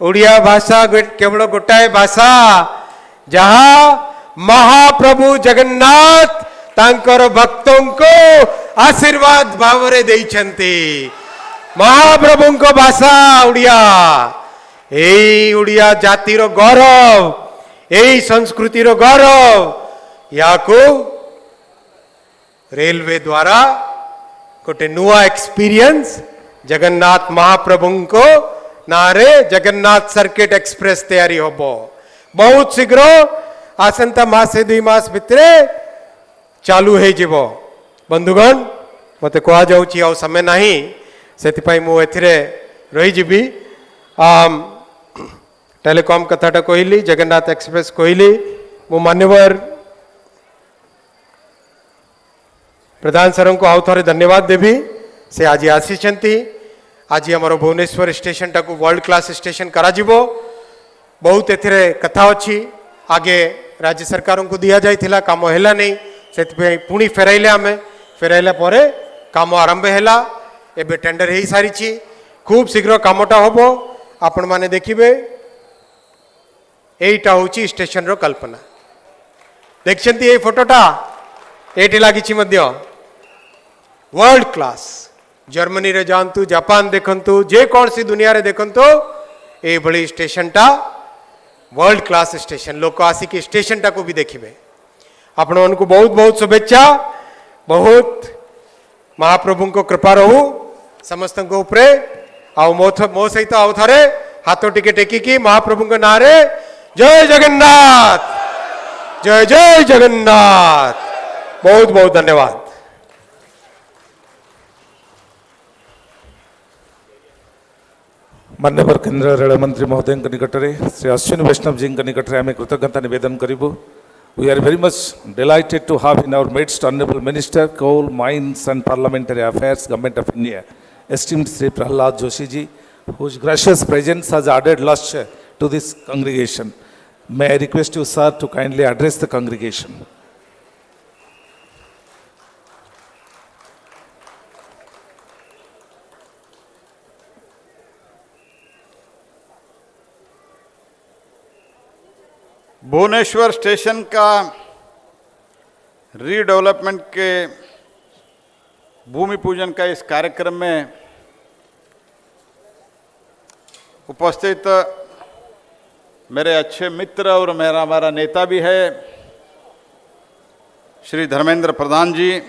Speaker 5: ओडिया भाषा केवल गोटाए भाषा जहाँ महाप्रभु जगन्नाथ तांकर भक्तों को आशीर्वाद भावरे देइछंती महाप्रभु को भाषा ओडिया यही ओडिया जातिर गौरव यही संस्कृतिर गौरव या को रेलवे द्वारा गोटे नुआ एक्सपीरियंस जगन्नाथ महाप्रभु को नारे जगन्नाथ सर्किट एक्सप्रेस तैयारी होबो बहुत शीघ्र आसंता मासे 2 मास भितरे चालू हो जीवो बंधुगण मते कहा जाउची आ समय नहीं सेति मु एथिरे रही जीवी टेलीकॉम कथाटा कहली जगन्नाथ एक्सप्रेस कहली मु मान्यवर प्रधान सर को आउ थे धन्यवाद देवी से आज आसी आज आमर भुवनेश्वर स्टेशन टाक वर्ल्ड क्लास स्टेशन करा जिवो बहुत एथिरे कथा अच्छी आगे राज्य सरकार को दिया जाइथिला काम हैला नहीं से पुणी फेराइले आमे फेराइला परे काम आरंभ हैला एबे टेंडर हो सारी खूब शीघ्र कामटा होबो आपण माने देखिबे एटा होची स्टेशन रो कल्पना देखछंती ए फोटोटा एटी लागिची मध्य वर्ल्ड क्लास जर्मनी रे जानतु जापान देखंतु जे कौन सी दुनिया रे देखंतु ए भली स्टेशन टा वर्ल्ड क्लास स्टेशन लोक आसिक स्टेशन टा को भी देखिबे आपण उनको बहुत बहुत शुभेच्छा बहुत महाप्रभु को कृपा रहू समस्त को ऊपरे आउ मो सहित आउ थरे हाथ टिके टेकिकी महाप्रभु के नाम रे जय जगन्नाथ जय जय जगन्नाथ बहुत बहुत धन्यवाद।
Speaker 1: मान्यवर केंद्र रेल मंत्री महोदय निकट में श्री अश्विनी वैष्णव जी निकट में आम कृतज्ञता निवेदन करूँ। We are very much delighted to have in our midst Honorable Minister, Coal, Mines and Parliamentary Affairs, Government of India, esteemed Sri Prahlad Joshi ji, whose gracious presence has added luster to this congregation. May I request you, sir, to kindly address the congregation.
Speaker 7: Bhubaneswar station का redevelopment के भूमि पूजन का इस कार्यक्रम में उपस्थित मेरे अच्छे मित्र और हमारा नेता भी है श्री धर्मेंद्र प्रधान जी,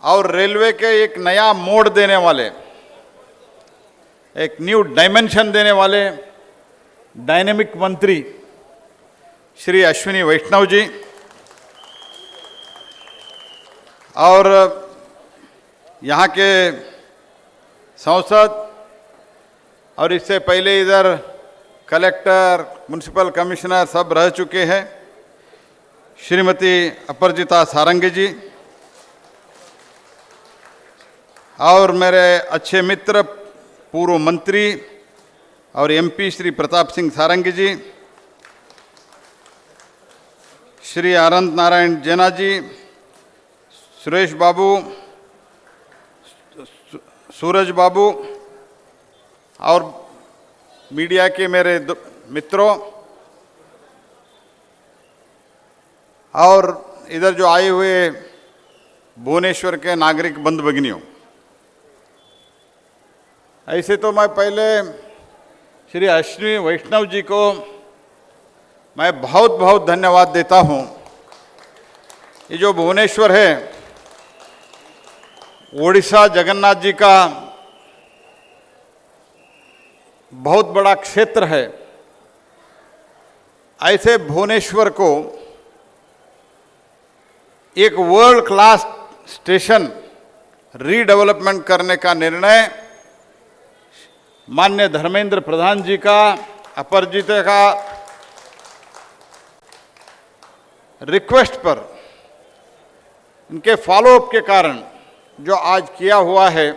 Speaker 7: और रेलवे के एक नया मोड़ देने वाले, एक न्यू डायमेंशन देने वाले डायनेमिक मंत्री श्री अश्विनी वैष्णव जी, और यहाँ के सांसद और इससे पहले इधर कलेक्टर, म्युनिसिपल कमिश्नर सब रह चुके हैं श्रीमती अपराजिता सारंगी जी, और मेरे अच्छे मित्र पूर्व मंत्री और एमपी श्री प्रताप सिंह सारंगी जी, श्री आनंद नारायण जेना जी, सुरेश बाबू, सूरज बाबू, और मीडिया के मेरे मित्रों, और इधर जो आए हुए भुवनेश्वर के नागरिक बंधु भगिनियों, ऐसे तो मैं पहले श्री अश्विनी वैष्णव जी को मैं बहुत बहुत धन्यवाद देता हूँ। ये जो भुवनेश्वर है, ओडिशा जगन्नाथ जी का बहुत बड़ा क्षेत्र है। ऐसे भुवनेश्वर को एक वर्ल्ड क्लास स्टेशन रीडेवलपमेंट करने का निर्णय माननीय धर्मेंद्र प्रधान जी का, अपराजिता का रिक्वेस्ट पर, इनके फॉलोअप के कारण जो आज किया हुआ है,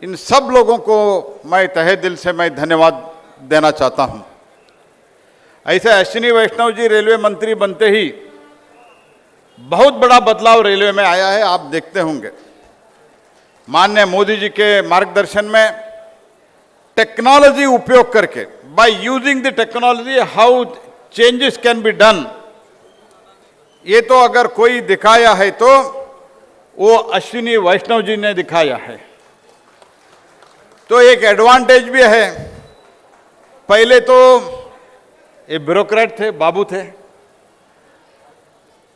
Speaker 7: इन सब लोगों को मैं तहे दिल से मैं धन्यवाद देना चाहता हूं। ऐसे अश्विनी वैष्णव जी रेलवे मंत्री बनते ही बहुत बड़ा बदलाव रेलवे में आया है, आप देखते होंगे। माननीय मोदी जी के मार्गदर्शन में टेक्नोलॉजी उपयोग करके, by using the technology how changes can be done, ये तो अगर कोई दिखाया है तो वो अश्विनी वैष्णव जी ने दिखाया है। तो एक एडवांटेज भी है। पहले तो ये ब्यूरोक्रेट थे, बाबू थे।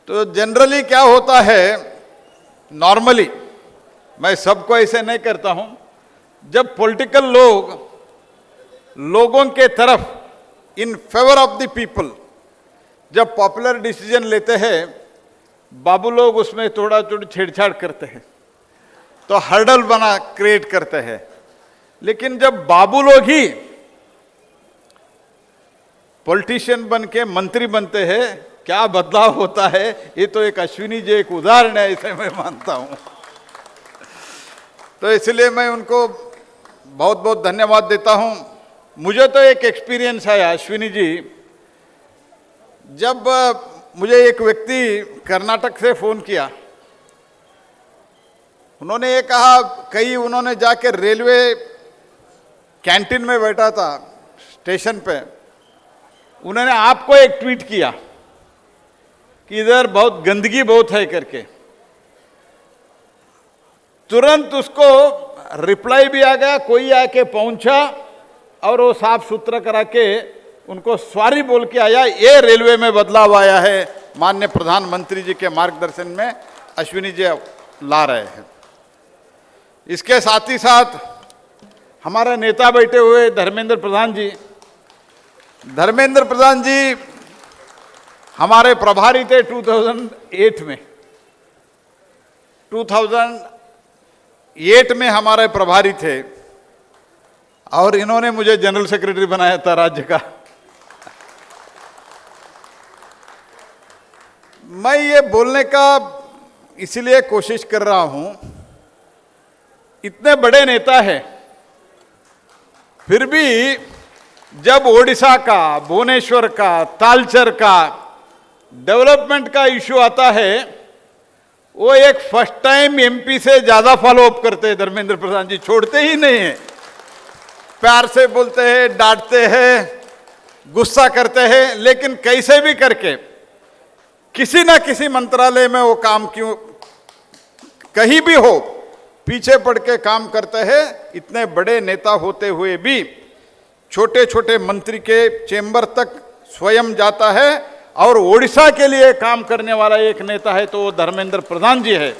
Speaker 7: तो जनरली क्या होता है, नॉर्मली, मैं सबको ऐसे नहीं करता हूं, जब पॉलिटिकल लोगों के तरफ in favour of the people जब पॉपुलर डिसीजन लेते हैं, बाबू लोग उसमें थोड़ा छेड़छाड़ करते हैं, तो हर्डल बना क्रिएट करते हैं। लेकिन जब बाबू लोग ही पॉलिटिशियन बन के मंत्री बनते हैं, क्या बदलाव होता है, ये तो एक अश्विनी जी एक उदाहरण है, इसे मैं मानता हूं। तो इसलिए मैं उनको बहुत बहुत धन्यवाद देता हूं। मुझे तो एक एक्सपीरियंस है अश्विनी जी, जब मुझे एक व्यक्ति कर्नाटक से फोन किया, उन्होंने ये कहा, कहीं उन्होंने जाकर रेलवे कैंटीन में बैठा था स्टेशन पे, उन्होंने आपको एक ट्वीट किया कि इधर बहुत गंदगी बहुत है करके। तुरंत उसको रिप्लाई भी आ गया, कोई आके पहुंचा और वो साफ सुथरा करा के उनको सॉरी बोल के आया। ये रेलवे में बदलाव आया है, माननीय प्रधानमंत्री जी के मार्गदर्शन में अश्विनी जी ला रहे हैं। इसके साथ ही साथ हमारे नेता बैठे हुए धर्मेंद्र प्रधान जी, धर्मेंद्र प्रधान जी हमारे प्रभारी थे 2008 में, 2008 में हमारे प्रभारी थे, और इन्होंने मुझे जनरल सेक्रेटरी बनाया था राज्य का। मैं ये बोलने का इसलिए कोशिश कर रहा हूं, इतने बड़े नेता है, फिर भी जब ओडिशा का, भुवनेश्वर का, तालचर का डेवलपमेंट का इश्यू आता है, वो एक फर्स्ट टाइम एमपी से ज्यादा फॉलो अप करते हैं। धर्मेंद्र प्रधान जी छोड़ते ही नहीं है, प्यार से बोलते हैं, डांटते हैं, गुस्सा करते हैं, लेकिन कैसे भी करके किसी ना किसी मंत्रालय में वो काम क्यों कहीं भी हो, पीछे पड़ के काम करते हैं। इतने बड़े नेता होते हुए भी छोटे छोटे मंत्री के चेंबर तक स्वयं जाता है, और ओडिशा के लिए काम करने वाला एक नेता है तो वो धर्मेंद्र प्रधान जी है।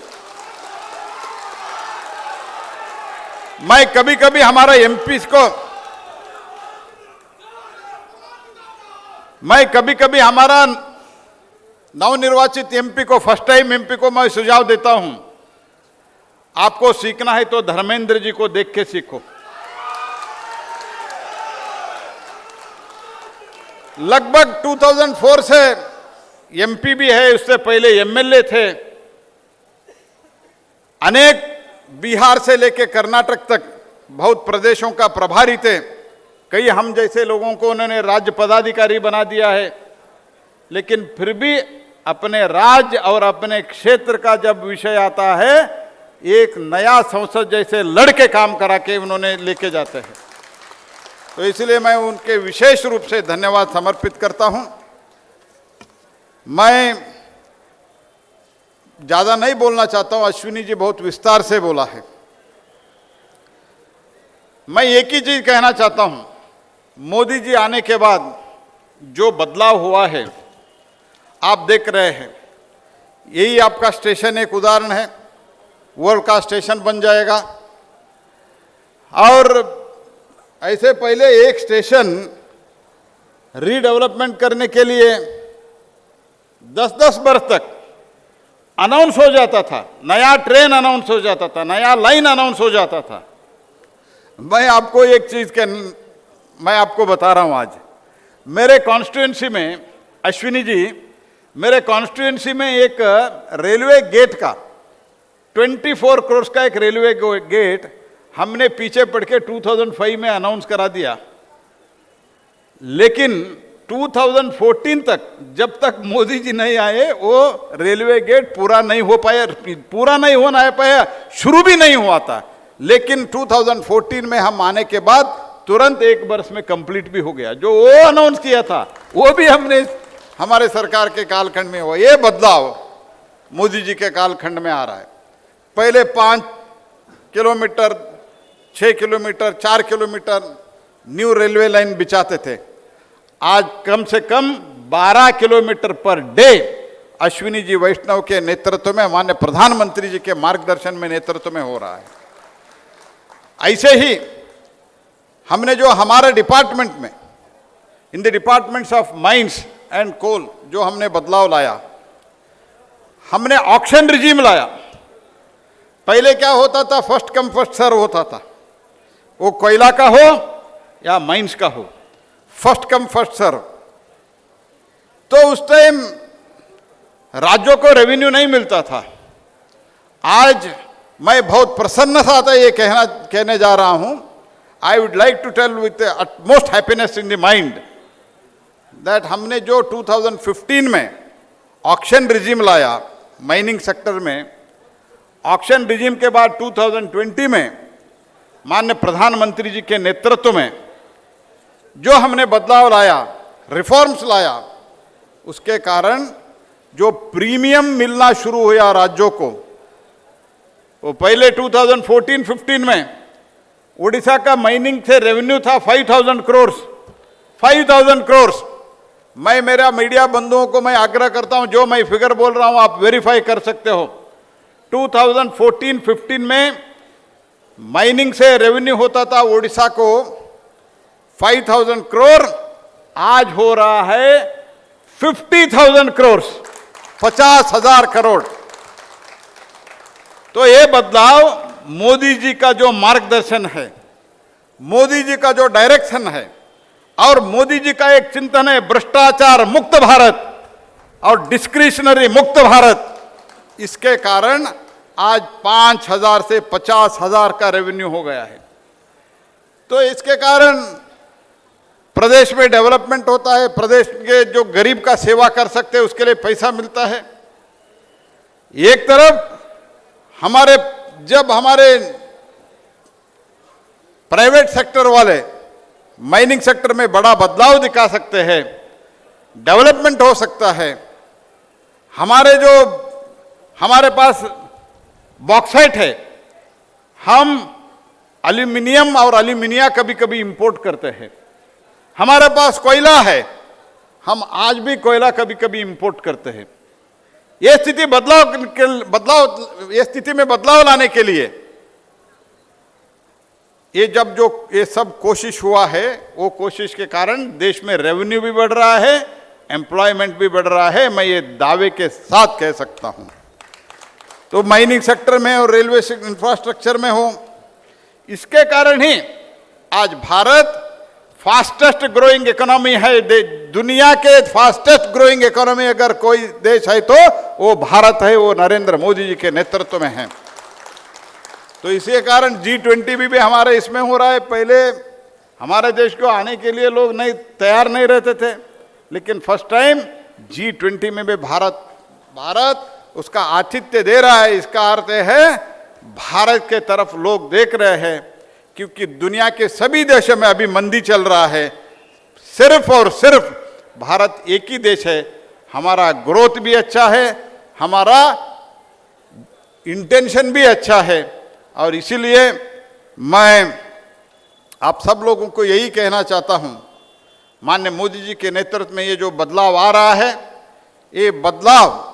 Speaker 7: मैं कभी कभी हमारा एमपी को, मैं कभी कभी हमारा नवनिर्वाचित एमपी को, फर्स्ट टाइम एमपी को मैं सुझाव देता हूं, आपको सीखना है तो धर्मेंद्र जी को देख के सीखो। लगभग 2004 से एमपी भी है, उससे पहले एमएलए थे, अनेक बिहार से लेकर कर्नाटक तक बहुत प्रदेशों का प्रभारी थे। कई हम जैसे लोगों को उन्होंने राज्य पदाधिकारी बना दिया है, लेकिन फिर भी अपने राज्य और अपने क्षेत्र का जब विषय आता है, एक नया संसद जैसे लड़के काम करा के उन्होंने लेके जाते हैं। तो इसलिए मैं उनके विशेष रूप से धन्यवाद समर्पित करता हूं। मैं ज्यादा नहीं बोलना चाहता हूं, अश्विनी जी बहुत विस्तार से बोला है। मैं एक ही चीज कहना चाहता हूं, मोदी जी आने के बाद जो बदलाव हुआ है आप देख रहे हैं। यही आपका स्टेशन एक उदाहरण है, वर्ल्ड का स्टेशन बन जाएगा। और ऐसे पहले एक स्टेशन रीडेवलपमेंट करने के लिए 10-10 वर्ष तक अनाउंस हो जाता था, नया ट्रेन अनाउंस हो जाता था, नया लाइन अनाउंस हो जाता था। मैं आपको एक चीज मैं आपको बता रहा हूं आज, मेरे कॉन्स्टिट्यूएंसी में, अश्विनी जी, मेरे कॉन्स्टिट्यूएंसी में एक रेलवे गेट का 24 करोड़ का एक रेलवे गेट हमने पीछे पड़ के 2005 में अनाउंस करा दिया, लेकिन 2014 तक जब तक मोदी जी नहीं आए वो रेलवे गेट पूरा नहीं हो पाया, शुरू भी नहीं हुआ था। लेकिन 2014 में हम आने के बाद तुरंत 1 वर्ष में कंप्लीट भी हो गया। जो वो अनाउंस किया था वो भी हमने हमारे सरकार के कालखंड में हुआ। ये बदलाव मोदी जी के कालखंड में आ रहा है। पहले 5 kilometre, 6 kilometre, 4 kilometre new railway line बिछाते थे, आज कम से कम 12 kilometre per day Ashwini ji Vaishnaw के नेतृत्व में, माननीय प्रधानमंत्री जी के मार्गदर्शन में, नेतृत्व में हो रहा है। ऐसे ही हमने जो हमारे डिपार्टमेंट में, in the departments of mines and coal, जो हमने बदलाव लाया, हमने ऑक्शन रिजीम लाया। पहले क्या होता था, फर्स्ट कम फर्स्ट सर्व होता था, वो कोयला का हो या माइंस का हो, फर्स्ट कम फर्स्ट सर्व। तो उस टाइम राज्यों को रेवेन्यू नहीं मिलता था। आज मैं बहुत प्रसन्नता से ये कहने जा रहा हूं, I would like to tell with utmost happiness in the mind that हमने जो 2015 में ऑक्शन रिजीम लाया माइनिंग सेक्टर में, ऑक्शन रिजीम के बाद 2020 में माननीय प्रधानमंत्री जी के नेतृत्व में जो हमने बदलाव लाया, रिफॉर्म्स लाया, उसके कारण जो प्रीमियम मिलना शुरू हुआ राज्यों को, वो पहले 2014-15 में उड़ीसा का माइनिंग से रेवेन्यू था 5,000 करोड़। 5,000 करोड़। मैं मेरा मीडिया बंधुओं को मैं आग्रह करता हूं, जो मैं फिगर बोल रहा हूं आप वेरीफाई कर सकते हो। 2014-15 में माइनिंग से रेवेन्यू होता था उड़ीसा को 5,000 करोड़, आज हो रहा है 50,000 करोड़, 50,000 करोड़। तो ये बदलाव मोदी जी का जो मार्गदर्शन है, मोदी जी का जो डायरेक्शन है, और मोदी जी का एक चिंतन है भ्रष्टाचार मुक्त भारत और डिस्क्रिशनरी मुक्त भारत, इसके कारण आज 5,000 से 50,000 का रेवेन्यू हो गया है। तो इसके कारण प्रदेश में डेवलपमेंट होता है, प्रदेश के जो गरीब का सेवा कर सकते हैं उसके लिए पैसा मिलता है। एक तरफ जब हमारे प्राइवेट सेक्टर वाले माइनिंग सेक्टर में बड़ा बदलाव दिखा सकते हैं, डेवलपमेंट हो सकता है। हमारे पास बॉक्साइट है, हम एल्यूमिनियम और एल्यूमिनिया कभी कभी इंपोर्ट करते हैं। हमारे पास कोयला है, हम आज भी कोयला कभी कभी इंपोर्ट करते हैं। ये स्थिति में बदलाव लाने के लिए ये सब कोशिश हुआ है, वो कोशिश के कारण देश में रेवेन्यू भी बढ़ रहा है, एम्प्लॉयमेंट भी बढ़ रहा है, मैं ये दावे के साथ कह सकता हूं। तो माइनिंग सेक्टर में और रेलवे इंफ्रास्ट्रक्चर में हो, इसके कारण ही आज भारत फास्टेस्ट ग्रोइंग इकोनॉमी है। दुनिया के फास्टेस्ट ग्रोइंग इकोनॉमी अगर कोई देश है तो वो भारत है, वो नरेंद्र मोदी जी के नेतृत्व में है। तो इसी कारण G20 भी हमारे इसमें हो रहा है। पहले हमारे देश को आने के लिए लोग तैयार नहीं रहते थे, लेकिन फर्स्ट टाइम G20 में भी भारत उसका आतिथ्य दे रहा है। इसका अर्थ है भारत के तरफ लोग देख रहे हैं, क्योंकि दुनिया के सभी देशों में अभी मंदी चल रहा है, सिर्फ और सिर्फ भारत एक ही देश है। हमारा ग्रोथ भी अच्छा है, हमारा इंटेंशन भी अच्छा है, और इसीलिए मैं आप सब लोगों को यही कहना चाहता हूं, माननीय मोदी जी के नेतृत्व में ये जो बदलाव आ रहा है, ये बदलाव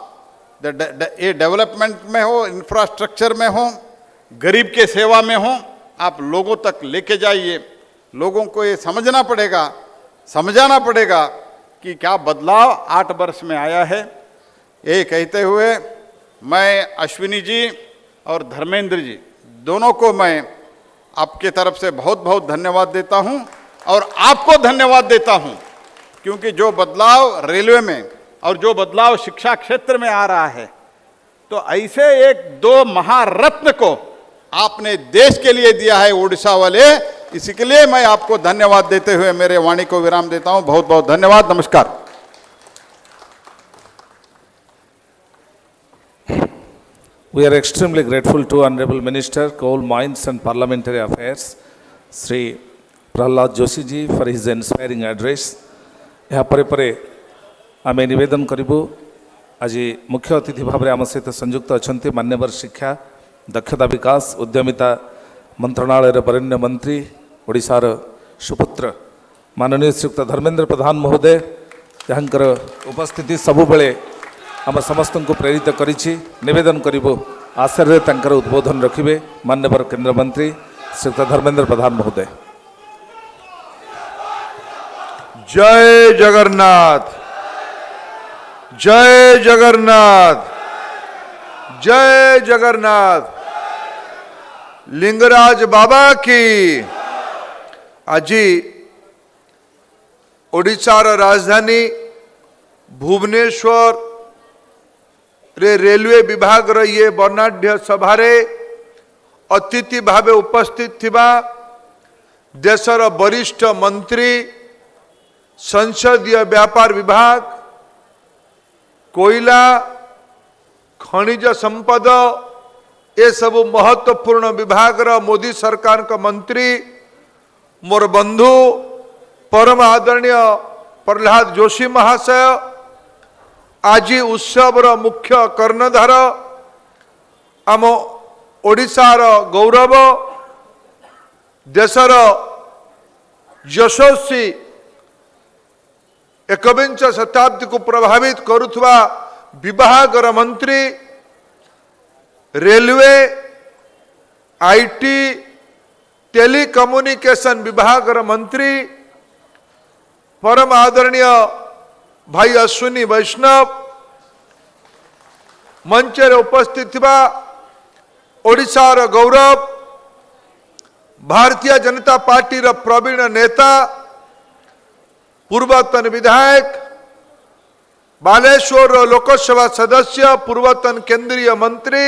Speaker 7: ये डेवलपमेंट में हो, इंफ्रास्ट्रक्चर में हो, गरीब के सेवा में हो, आप लोगों तक लेके जाइए। लोगों को ये समझाना पड़ेगा कि क्या बदलाव 8 वर्ष में आया है। ये कहते हुए मैं अश्विनी जी और धर्मेंद्र जी दोनों को मैं आपके तरफ से बहुत बहुत धन्यवाद देता हूं, और आपको धन्यवाद देता हूं, क्योंकि जो बदलाव रेलवे में और जो बदलाव शिक्षा क्षेत्र में आ रहा है, तो ऐसे 1-2 महारत्न को आपने देश के लिए दिया है ओडिशा वाले। इसी के लिए मैं आपको धन्यवाद देते हुए मेरे वाणी को विराम देता हूं। बहुत बहुत धन्यवाद, नमस्कार।
Speaker 1: We are extremely grateful to Honorable Minister, Coal Mines and Parliamentary Affairs, Sri Prahlad Joshi ji for his inspiring address. ଏହା ପରେ ଆମେ ନିବେଦନ କରିବୁ, ଆଜି ମୁଖ୍ୟ ଅତିଥି ଭାବରେ ଆମ ସହିତ ସଂଯୁକ୍ତ ଅଛନ୍ତି ମାନ୍ୟବର ଶିକ୍ଷା, ଦକ୍ଷତା ବିକାଶ, ଉଦ୍ୟମିତା ମନ୍ତ୍ରଣାଳୟର ବରେଣ୍ୟ ମନ୍ତ୍ରୀ, ଓଡ଼ିଶାର ସୁପୁତ୍ର ମାନନୀୟ ଶ୍ରୀଯୁକ୍ତ ଧର୍ମେନ୍ଦ୍ର ପ୍ରଧାନ ମହୋଦୟ, ଯାହାଙ୍କର ଉପସ୍ଥିତି ସବୁବେଳେ ଆମ ସମସ୍ତଙ୍କୁ ପ୍ରେରିତ କରିଛି। ନିବେଦନ କରିବୁ ଆସରରେ ତାଙ୍କର ଉଦ୍ବୋଧନ ରଖିବେ ମାନ୍ୟବର କେନ୍ଦ୍ରମନ୍ତ୍ରୀ ଶ୍ରୀଯୁକ୍ତ ଧର୍ମେନ୍ଦ୍ର ପ୍ରଧାନ ମହୋଦୟ।
Speaker 8: जय जगन्नाथ, जय जगन्नाथ, जय जगन्नाथ। लिंगराज बाबा की। आज ओडिशार राजधानी भुवनेश्वर रे रेलवे विभाग रो ये वर्णाढ्य सभारे अतिथि भावे उपस्थित थिबा देशर वरिष्ठ मंत्री, संसदीय व्यापार विभाग, कोयला, खनिज संपद, ये सब महत्वपूर्ण विभाग रो मोदी सरकार का मंत्री, मोर बंधु परम आदरणीय प्रहलाद जोशी महाशय, आज उत्सवर मुख्य कर्णधार, आम ओडिशार गौरव, देशर यशस्वी एकविंश शताब्दी को प्रभावित करुवा विभाग मंत्री, रेलवे, आईटी, टेलीकम्युनिकेशन विभाग मंत्री, परम आदरणीय भाई अश्विनी वैष्णव, मंच रे उपस्थित थिबा ओडिशार गौरव, भारतीय जनता पार्टी रो प्रवीण नेता, पूर्वतन विधायक बालेश्वर लोकसभा सदस्य पूर्वतन केंद्रीय मंत्री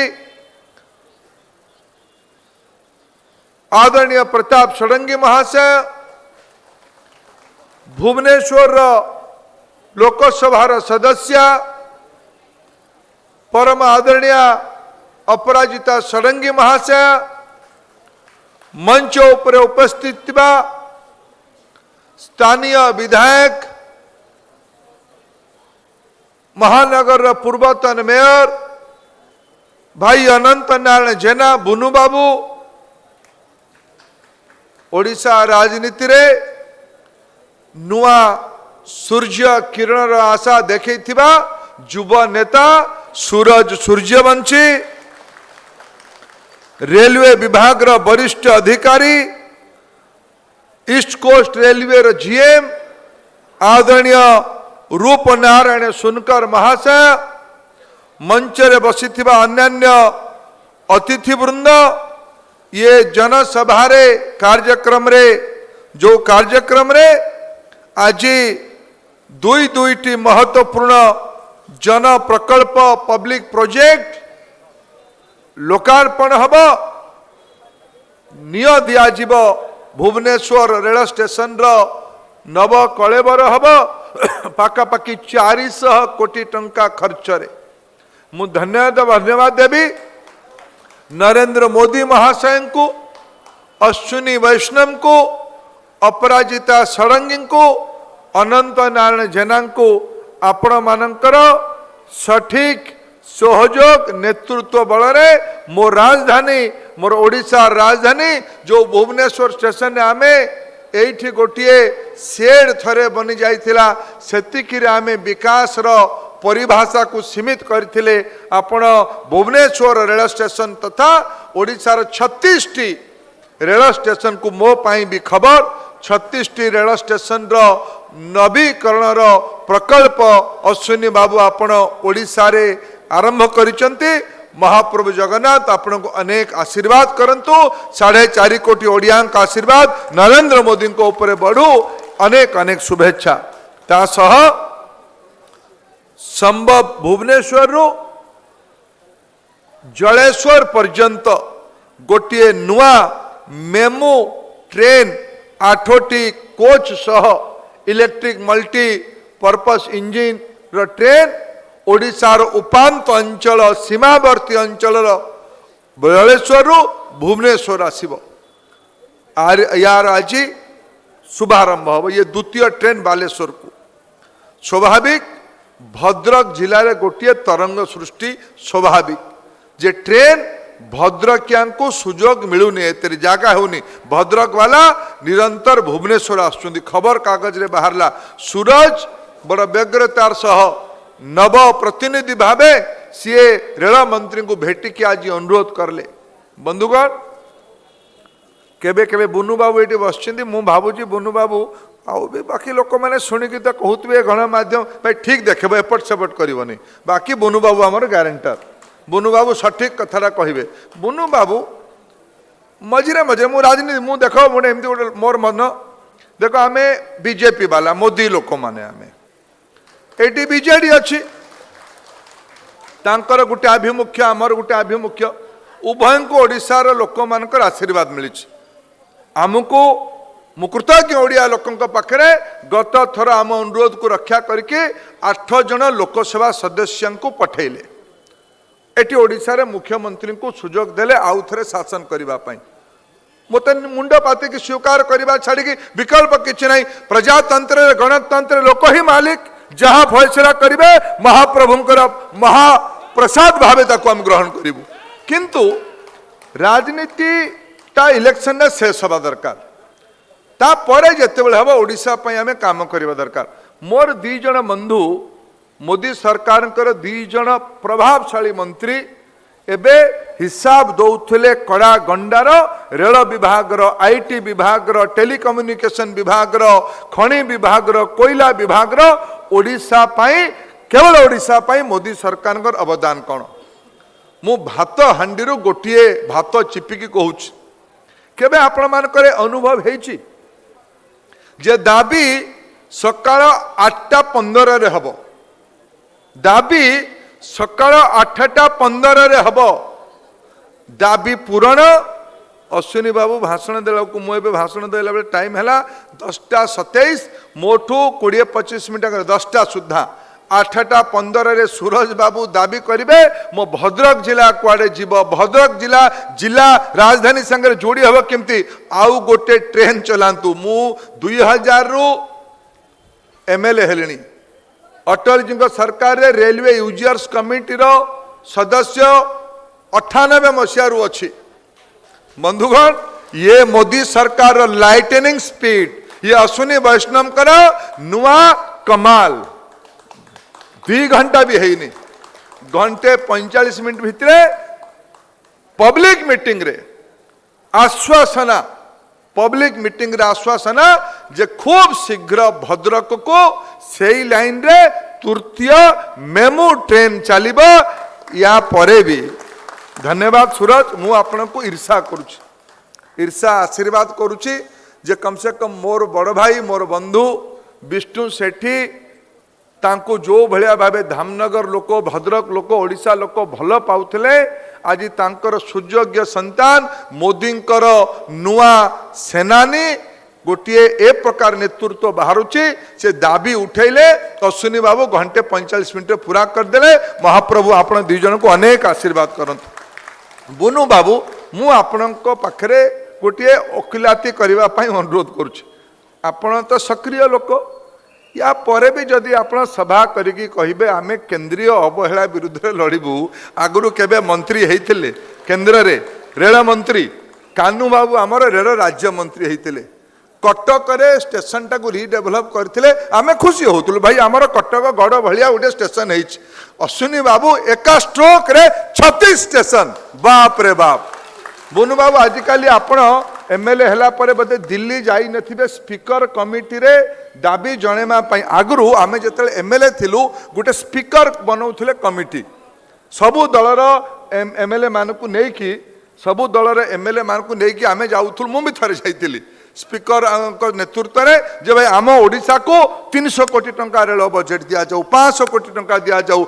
Speaker 8: आदरणीय प्रताप षडंगी महाशय, भुवनेश्वर लोकसभा सदस्य परम आदरणीय अपराजिता षडंगी महाशय, मंच उपर उपस्थित थिबा स्थानीय विधायक महानगर पूर्वतन मेयर भाई अनंत नारायण जेना बुनु बाबू, ओडिशा राजनीति रे नुआ सूर्य किरण आशा देखैथिबा युव नेता सूरज सूर्यवंशी, रेलवे विभाग रो वरिष्ठ अधिकारी, ईस्ट कोस्ट रेलवे रो जीएम आदरणीय रूप नारायण सुनकर महाशय, मंच रे बसिथिबा अन्यान्य अतिथि वृंद, ये जनसभा रे कार्यक्रम रे जो कार्यक्रम रे आज दुईटी महत्वपूर्ण जन प्रकल्प पब्लिक प्रोजेक्ट लोकार्पण हब, निय दिया जीव भुवनेश्वर रेल स्टेशन रो नव कलेबर हब पाखापाखि 400 कोटी टंका खर्च रे। मु धन्यवाद देवी नरेंद्र मोदी महाशय को, अश्विनी वैष्णव को, अपराजिता षडंगी को, अनंत नारायण जेना को आपण मानकर सठिक सहयोग नेतृत्व बल रे मोर राजधानी मोर ओडिशा राजधानी जो भुवनेश्वर स्टेशन आमे एठी गोटिए शेड थरे बनी जाइथिला, सेतिकिरे आमे विकास रो परिभाषा को सीमित करथिले। आपण भुवनेश्वर रेल स्टेशन तथा ओडिशार 36 टी रेल स्टेशन को मो पाई भी खबर, 36 टी रेल स्टेशन रो नवीकरण रो प्रकल्प अश्विनी बाबू आपण ओडिशा रे आरंभ करिसंती। महाप्रभु जगन्नाथ आपण को अनेक आशीर्वाद करंतु, 4.5 कोटी ओडिया का आशीर्वाद नरेंद्र मोदी को ऊपर बढ़ू, अनेक अनेक शुभेच्छा। ता सह संभव भुवनेश्वर रु जलेश्वर पर्यंत गोटे नुआ मेमू ट्रेन 8टी कोच सह इलेक्ट्रिक मल्टी पर्पस इंजिन रो ट्रेन ओडिशार उपांत अंचल सीमावर्ती अंचल जलेश्वर भुवनेश्वर आसीबो। यार आज शुभारंभ हम, ये द्वितीय ट्रेन बालेश्वर को। स्वाभाविक भद्रक जिले में गोटे तरंग सृष्टि स्वाभाविक, जे ट्रेन भद्रकिया को सुजोग मिलूनी, एते जगह होनी, भद्रक वाला निरंतर भुवनेश्वर आसुंदी। खबर कागज रे बाहरला सूरज बड़ व्यग्रतार सह नव प्रतिनिधि भावे सीए रेल मंत्री को भेटिकी आज अनुरोध करले। बंधुगण केबे केबे बुनु बाबू ये बस, मु भावुची बुनु बाबू आउ भी बाकी लोक मैंने शुणिकी तो कहते गणमाध्यम भाई ठीक देखे एपट सेपट करनी, बाकी बुनु बाबू आमर ग्यारेंटर, बुनु बाबू सठिक कथाटा कहे। बुनु बाबू मझे मझे मु राजनीति मु देख गोटे एमती गोटे मोर मन देख आम बीजेपी वाला मोदी लोक मैंने आम ये बीजेडी अच्छी तांकर गोटे आभिमुख्य आमर गोटे आभिमुख्य उभय को ओडिशार लोक मानकर आशीर्वाद मिली। आमको मु कृतज्ञ ओडिया लोकंक पाखरे गत थर आम अनुरोध को रक्षा करके 8 जन लोकसभा सदस्य को पठेले। एटी ओडिशा रे मुख्यमंत्री को सुजोग देले आउ थरे शासन करिबा पई। मत मुंड पाती की स्वीकार करवा छाड़ी विकल्प किसी ना। प्रजातंत्र गणतंत्र लोक ही मालिक, जहाँ फैसला करेंगे महाप्रभुंकर महाप्रसाद भावे ताको हम ग्रहण करूँ। किंतु राजनीति ता इलेक्शन शेष हवा दरकार, तापर जिते हम ओडिशा आम काम करवा दरकार। मोर 2 जन बंधु मोदी सरकार 2 जन प्रभावशाली मंत्री एबे हिसाब दौले कड़ा गंडार रेल विभाग रो, आईटी विभाग रो, टेलीकम्युनिकेशन विभाग रो, खनि विभाग रो, कोयला विभाग रो ओडिशा पाई, केवल ओडिशा पाई मोदी सरकार अवदान कौन। मु भात हांडी गोटे भात चिपिकी कहूँ केबे आपण मानकर अनुभव हेछि जे दाबी सकाळ 8:15 रे हबो, दाबी सकाळ 8:15 हब दाबी पूरण अश्विनी बाबू भाषण देला मुझे भाषण देला बेले टाइम है 10:27 मोठू 20-25 मिनट 10टा सुधा 8:15 सूरज बाबू दाबी करेंगे मो भद्रक जिला कुआडे जीव भद्रक जिला राजधानी संगे जोड़ी हम केमती आउ गोटे ट्रेन चलांतु मु 2000 रु एमएलए हेलिनी अटल जी सरकार रे रेलवे यूजर्स कमिटी रो सदस्य 98 मसीह रु अच्छी बंधुगण ये मोदी सरकार रो लाइटनिंग स्पीड ये अश्विनी वैष्णव कर नुआ कमाल 2 घंटा भी है नहीं घंटे 45 मिनट भितर पब्लिक मीटिंग रे आश्वासना पब्लिक मीटिंग रे आश्वासना जे खूब शीघ्र भद्रक को सेई लाइन रे तृतीय मेमू ट्रेन चलिबो या परे भी धन्यवाद सूरज मु आपण को ईर्षा करुछि ईर्षा आशीर्वाद करुछि जे कम से कम मोर बड़ भाई मोर बंधु विष्णु सेठी तांको जो भलिया भाबे धामनगर लोक भद्रक लोक ओडिशा लोक भल पाउथिले आज तांकर सुयोग्य संतान मोदींकर नुआ सेनानी गोटे ए प्रकार नेतृत्व बाहरुची से दाबी उठेले अश्विनी बाबू घंटे 45 मिनट पूरा करदेले महाप्रभु आपण दुई जन को अनेक आशीर्वाद करंतु बुनु बाबू मु आपणक पाखरे गोटे ओकिलाती करबा पई अनुरोध करूछि आपण तो सक्रिय लोक या परे भी जदि आपण सभा करिकी कहिबे आमे केंद्रीय अवहेला विरुद्ध रे लड़िबू आगुरु केबे मंत्री हेइथिले केंद्र रे रेल मंत्री कानू बाबू आमर रेल राज्य मंत्री हेइथिले कटक रे स्टेशन टाकू रिडेभलप करथिले आमे खुशी होतुल भाई आमर कटक गड़ भलिया गोटे स्टेशन हेइछ अश्विनी बाबू एका स्ट्रोक रे 36 स्टेशन बाप रे बाप बुनु बाबू आजिकाली आपण एमएलए हला परे बदे दिल्ली जाई नथिबे स्पीकर कमिटी रे दाबी जणेमा पई आगुरु आमे जतले एमएलए थिलु गोटे स्पीकर बनौथिले कमिटी सबु दलर एमएलए मानकु नेई कि सबु दलर एमएलए मानकु नेई कि आमे जाउथुल मु भी थरे जाइतिली स्पीकर नेतृत्व रे जे भाई आम ओडिशा को 300 कोटी टंका रेल बजेट दिया जाऊ 500 कोटी टंका दिया जाऊ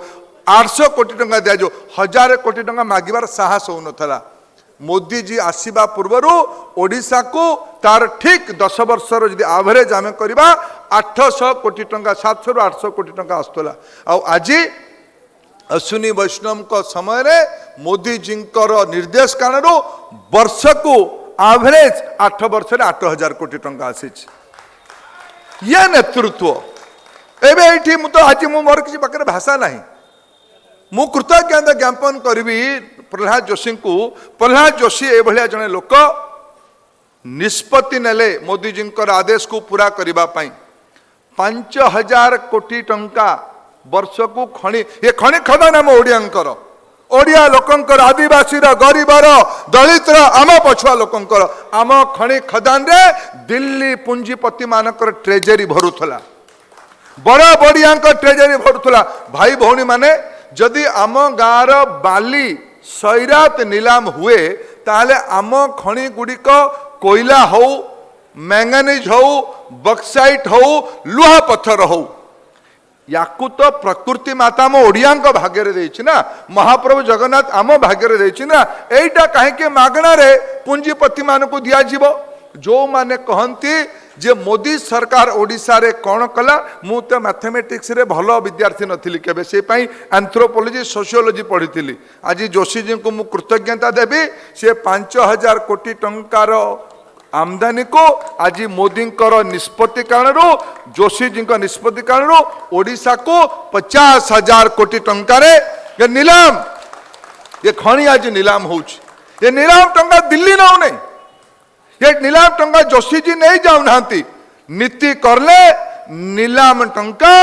Speaker 8: 800 कोटी टंका दिया जाऊ 1000 कोटी टंका मागिबार साहस होनथला मोदी जी आसीबा पूर्वरु ओडिशा को तार ठीक 10 वर्षर जदि एवरेज आमे करबा 800 कोटी टंका 700 रु 800 कोटी टंका आस्तला आ आज अश्विनी वैष्णव को समय रे मोदी जी निर्देश कारण वर्ष को एवरेज 8 वर्ष 8000 कोटी टंका आसी ये नेतृत्व एवं तो आज मोर किसी पाखे भाषा नहीं मु कृतज्ञता ज्ञापन करी प्रहलाद जोशी को प्रहलाद जोशी एभलिया जने लोक निष्पत्ति नेले मोदी जी आदेश को पूरा करबा पई 5000 कोटी टंका वर्ष को खणी ये खणी खदान आम ओडियांकर ओडिया लोकंकर आदिवासी गरीबर दलित आम पछुआ लोकंकर आम खणी खदान रे दिल्ली पुंजीपति मानकर ट्रेजरी भरुथला बड़ बड़िया ट्रेजरी भरुथला भाई भौणी माने जदि आम गाँव बाली सैरात नीलाम हुए ताले आम खणी गुड़िक कोयला हो मैंगानीज हो बक्साइट हो लुहा पत्थर हो याकू तो प्रकृति माता मो ओडिया भाग्य देछि ना महाप्रभु जगन्नाथ आम भाग्य देछि ना एटा कहीं मागणा रे पुंजीपति मान को दिया जीवो जो माने कहंती जे मोदी सरकार ओडिशा रे कौन कला मु तो मैथमेटिक्स रे भलो विद्यार्थी नथिली केबे से पई एंथ्रोपोलॉजी सोशियोलॉजी पढ़ी आज जोशी जी को मु कृतज्ञता देवी से 5000 कोटी टंकार आमदानी को आज मोदी निष्पत्ति कारण जोशी जी निष्पत्ति कारण ओडिशा को 50,000 कोटी टंकार ये नीलाम ये खणी आज नीलाम होउछ ये नीलाम टंका दिल्ली नौ नहीं ये नीलाम टंका जोशी जी नहीं जाऊ नांती नीति करले नीलाम टंका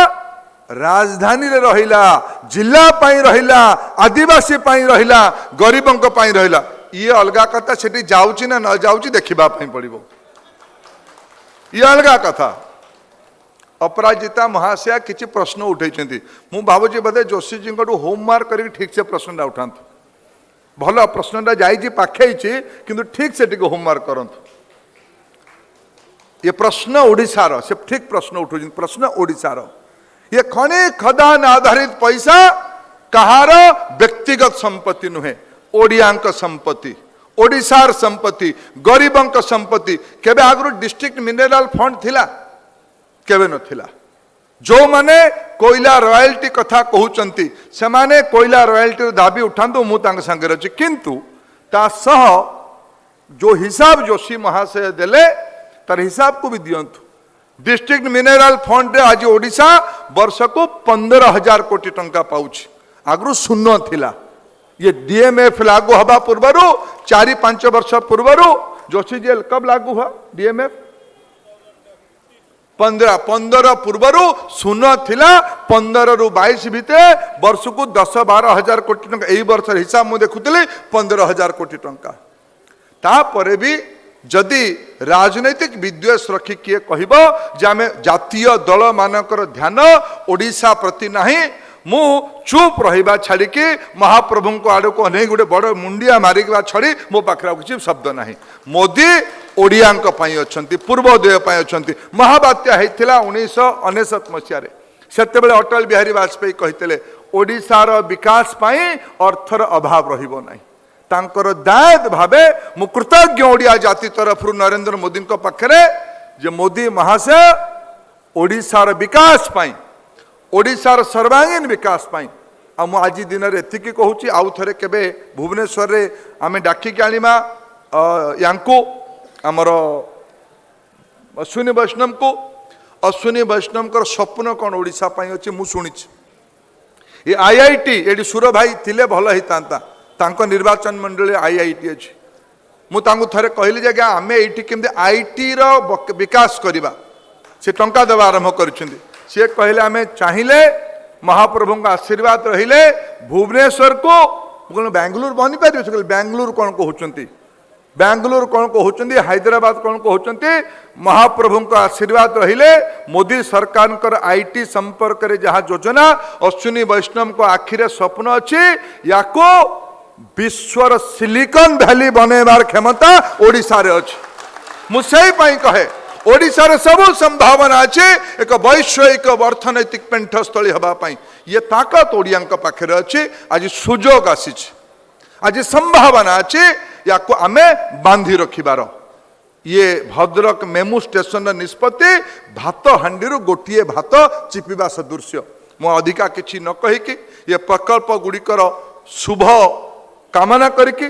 Speaker 8: राजधानी रे रहिला जिला पाई रहिला आदिवासी पाई रहिला गरीबों पाई रहिला ये अलगा कथा सेठी जाउची ना न जाउची देखिबा पाई पड़िबो ये अलगा कथा अपराजिता महाशया किछि प्रश्न उठैछंती मु भाबुची बदे जोशी जी को होमवर्क करी ठीक से प्रश्न उठांतु भल प्रश्नटा जाइए पाखे किंतु ठीक से होमवर्क करंतु ये प्रश्न ओडिशार से ठीक प्रश्न उठो प्रश्न ओडिशार ये खनि खदान आधारित पैसा कहार व्यक्तिगत संपत्ति नुहे, ओडियांक संपत्ति, ओडिशार संपत्ति, गरीबंक संपत्ति। केबे आगु डिस्ट्रिक्ट मिनरल फंड थिला? केबे नथिला। जो माने कोयला रॉयल्टी कथा कहउचंती से माने कोयला रॉयल्टी दाबी उठांतु मु तांग संगे अछि, किंतु ता सह जो हिसाब जोशी महाशय देले तार हिसाब को भी दियंतु। डिस्ट्रिक्ट मिनरल फंड रे आज ओडिशा वर्ष को 15,000 कोटी टंका पाउछि, आगु शून्य थिला। ये डीएमएफ लागू हवा पूर्वर 4-5 वर्ष पूर्वर जोशी जेल कब लागू हुआ डीएमएफ? 15 पूर्वर शून्य थिला। 15 रु 22 भितर वर्ष को 10-12 हजार कोटी टंका, यही वर्ष हिसाब मुझे देखुली 15,000 कोटी टंका। तापरे भी जदि राजनैतिक विद्वेष रखी किए कहबो जे आमे जातीय दल मानकर ध्यान ओडिशा प्रति नाही, मु चुप रहिबा छाड़ी कि महाप्रभु को आड़ को अनेक गोटे बड़ मुंडिया मारिका छड़ी मो पाखरा किसी शब्द नाही। मोदी ओडियांक पई अछंती, पूर्वोदय पई अछंती। महाबात्या हेतिला 1999 मसिया रे, सेतेबेले अटल बिहारी वाजपेयी कहितले ओडिशार विकास पई अर्थर अभाव रहिबो नाही। तांकर दायित्व भावे मु कृतज्ञ ओडिया जाति तरफ नरेंद्र मोदी को पाखरे जे मोदी महाशय ओडिशार विकास पई, ओडिशार सर्वांगीन विकास पाई आज दिन एतिकी कहूँ। आउ थे केबे भुवनेश्वर रे आमे डाकिक आनिमा यांको आमर अश्विनी वैष्णव को। अश्विनी वैष्णव कर स्वप्न कौन ओडिशा पाई अछि मु शुणी। ये आईआईटी एडी सुर भाई थिले भल हितांता, तांको निर्वाचन मंडली आईआईटी अछि। मु तांको थरे कहली जे आमे एठी केमते आईटी रो विकास करिबा, से टंका देवा आरंभ करिसेंती। सी कहले आमे चाहिए महाप्रभु का आशीर्वाद रहिले भुवनेश्वर को बेंगलुरु बनी पार। बेंगलुरु कौन कहते, बेंगलुरु कौन कहते, हैदराबाद कौन कहते। महाप्रभु का आशीर्वाद रहिले मोदी सरकार कर आईटी संपर्क रे जहाँ योजना अश्विनी वैष्णव को आखिरे स्वप्न अच्छी, या विश्वर सिलिकन वैली बनैबार क्षमता ओडिशा रे अछि। मुझे कहे ओडिशार सब संभावना अच्छे एक वैश्विक अर्थनैतिक पेंठस्थली हवापाई। ये ताकत ओडियांक पाखे अच्छे। आज सुजोग आसी, आज संभावना अच्छे, या आमे बांधी रखिबार। ये भद्रक मेमू स्टेशन निष्पत्ति भात हांडी गोटे भात चिपिबा सदृश्य। मु अधिका किछि न कहिकी ये प्रकल्प गुड़िकर शुभ कामना करिकी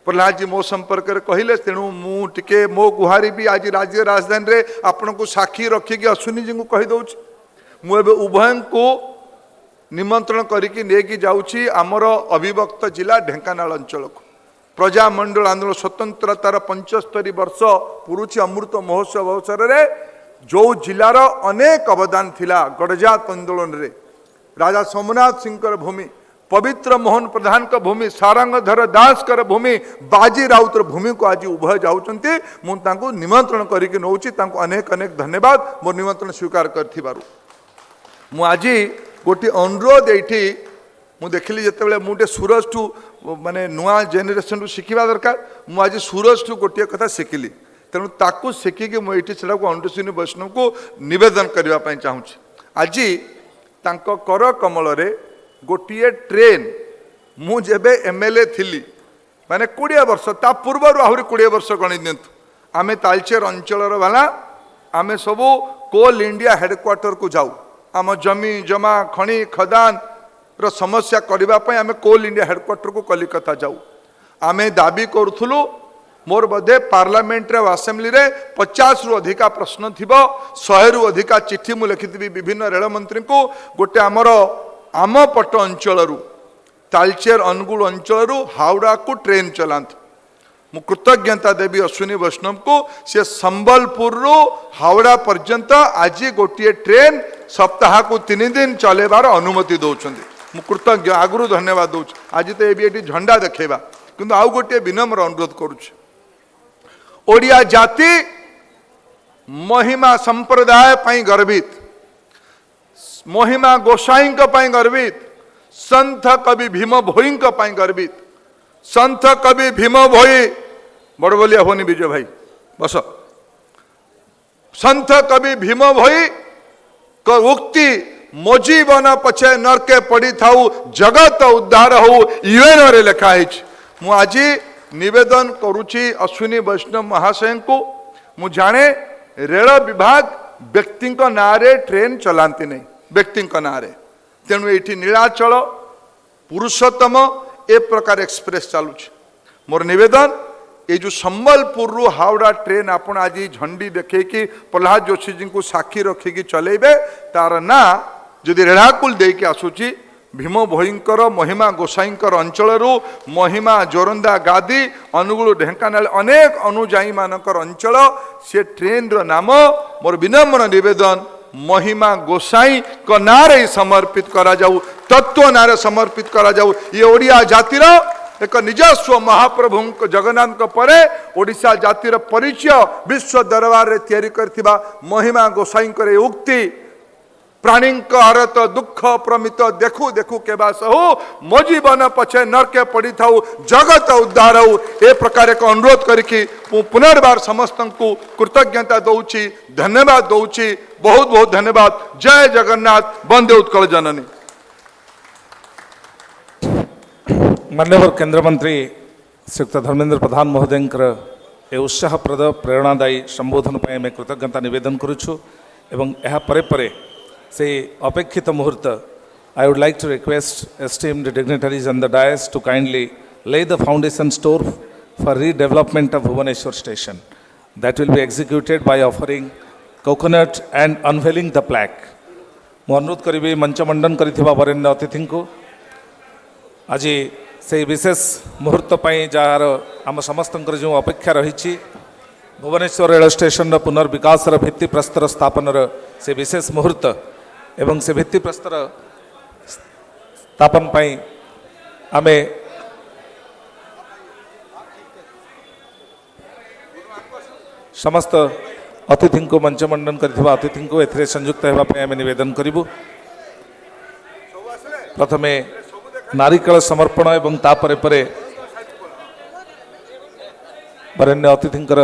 Speaker 8: प्रहलाद जी मो संपर्क कहले, तेणु मुझे मो गुहारी भी आज राज्य राजधानी रे आपण को साक्षी रखिकी अश्विनी जी को कहीदे। मुझे उभय को निमंत्रण करके लेकिन जाऊँगी आमर अविभक्त जिला ढेंकानाल अंचल को। प्रजामंडल आंदोलन स्वतंत्रतार 75 वर्ष पुरुष अमृत महोत्सव अवसर रे जो जिलार अनेक अवदान थिला गडजात आंदोलन रे, राजा सोमनाथ सिंह भूमि, पवित्र मोहन प्रधान का भूमि, सारंगधर दास कर भूमि, बाजी राउतर भूमि को आज उभय जाऊँगी। मुझे निमंत्रण करके नौची, अनेक अनेक धन्यवाद मोर निमंत्रण स्वीकार कर। आज गोटे अनुरोध ये मुझे देखिली जिते मुझे सूरज टू माने नुआ जेनेरेशन टू शिखा दरकार। मुझे सूरज टू गोटे कथा शिखिली, तेणु ताकू शिखिकी मुझे अश्विनी वैष्णव को निवेदन करने चाहूँ। आज तांको कर कमल रे गोटे ट्रेन मुझे एमएलए थिली माने 20 वर्ष ता पूर्वर आहरी 20 वर्ष गणी दिंतु। आमे तालचेर अंचल वाला आमे सबू कोल इंडिया हेडक्वार्टर को जाऊ। आम जमी जमा खनि खदान रो समस्या करने आमे कोल इंडिया हेडक्वार्टर को कलिकता जाऊ। आमे दाबी करूथुलु मोर बधे पार्लियामेंट रे असेंबली रे 50 रु अधिका प्रश्न थिबो, 100 रु अधिका चिट्ठी मु लिखिथिबी विभिन्न रेल मंत्री को। गोटे आमर आम पट अंचल तालचेर अनुगुल अंचल हावड़ा को ट्रेन चलात। मु कृतज्ञता देवी अश्विनी वैष्णव को, से संबलपुर रो हावड़ा पर्यंत आज गोटे ट्रेन सप्ताह को 3 दिन चलेबार अनुमति दौरान। मु कृतज्ञ आगु धन्यवाद दूँ। आज तो ये झंडा देखेबा, किंतु आउ गोटे विनम्र अनुरोध करुछ। ओडिया जाति महिमा संप्रदाय पई गर्वित, महिमा गोसाई गर्वित, संत कवि भीम भोई गर्वित। संत कवि भीम भोई बड़ बोलिया होनी विजय भाई बस। संत कवि भीम भोई को उक्ति ମୋ ଜୀବନ ପଛେ ନର୍କେ ପଡ଼ିଥାଉ ଜଗତ ଉଦ୍ଧାର ହଉ ୟୁଏନରେ ଲେଖା ହେଇଛି। ମୁଁ ଆଜି ନିବେଦନ କରୁଛି ଅଶ୍ୱିନୀ ବୈଷ୍ଣବ ମହାଶୟଙ୍କୁ। ମୁଁ ଜାଣେ ରେଳ ବିଭାଗ ବ୍ୟକ୍ତିଙ୍କ ନାଁରେ ଟ୍ରେନ୍ ଚଲାନ୍ତି ନାହିଁ, ବ୍ୟକ୍ତିଙ୍କ ନାଁରେ। ତେଣୁ ଏଇଠି ନୀଳାଚଳ ପୁରୁଷୋତ୍ତମ ए प्रकार एक्सप्रेस चलुଛି। मोर निवेदन ये जो संबलपुर हावड़ा ट्रेन आपण आज झंडी देखे कि प्रहलाद जोशी जी को साक्षी रखिकी चलेबे तार ना जदि रेढ़ाकुल देके आसुची भीम भोईंकर महिमा गोसाईंकर अंचल महिमा जोरंदा गादी अनुगुल ढेंकानाल अनेक अनुजाई मानकर अंचल से ट्रेन रो नाम मोर विनम्र निवेदन महिमा गोसाई को नारे समर्पित करा जाऊ, तत्व नारे समर्पित करा जाऊ। ये ओडिया जातिर एक निजस्व महाप्रभु जगन्नाथ परे ओडिशा जातिर परिचय विश्व दरबार रे तैयारी करथिबा महिमा गोसाई करे उक्ति प्राणी हरत दुख प्रमित देखु देखु केबास हो मो जीवन पछे नरके पड़ी थाऊ जगत उद्धार हो। ए प्रकार एक अनुरोध करके पुनर्बार समस्त को कृतज्ञता दौची, धन्यवाद दौची। बहुत बहुत धन्यवाद। जय जगन्नाथ, वंदे उत्कल जननी।
Speaker 1: मान्यवर केंद्र मंत्री श्रीयुक्त धर्मेंद्र प्रधान महोदयंकर ए उत्साहप्रद प्रेरणादायी संबोधन पर मैं कृतज्ञता निवेदन करुछु एवं यह परे परे से अपेक्षित मुहूर्त I would like to request esteemed dignitaries on the dais to kindly lay the foundation stone for redevelopment of Bhubaneswar station. That will be executed by offering coconut and unveiling the plaque. ମୁଁ ଅନୁରୋଧ କରିବି ମଞ୍ଚ ମଣ୍ଡନ କରିଥିବା ବରେଣ୍ୟ ଅତିଥିଙ୍କୁ ଆଜି ସେହି ବିଶେଷ ମୁହୂର୍ତ୍ତ ପାଇଁ ଯାହାର ଆମ ସମସ୍ତଙ୍କର ଯେଉଁ ଅପେକ୍ଷା ରହିଛି ଭୁବନେଶ୍ୱର ରେଳ ଷ୍ଟେସନର ପୁନର୍ବିକାଶର ଭିତ୍ତିପ୍ରସ୍ତର ସ୍ଥାପନର ସେ ବିଶେଷ ମୁହୂର୍ତ୍ତ ଏବଂ ସେ ଭିତ୍ତିପ୍ରସ୍ତର ସ୍ଥାପନ ପାଇଁ ଆମେ ସମସ୍ତ ଅତିଥିଙ୍କୁ ମଞ୍ଚ ମଣ୍ଡନ କରିଥିବା ଅତିଥିଙ୍କୁ ଏଥିରେ ସଂଯୁକ୍ତ ହେବା ପାଇଁ ଆମେ ନିବେଦନ କରିବୁ। ପ୍ରଥମେ ନାରିକେଳ ସମର୍ପଣ ଏବଂ ତାପରେ ପରେ ବରେଣ୍ୟ ଅତିଥିଙ୍କର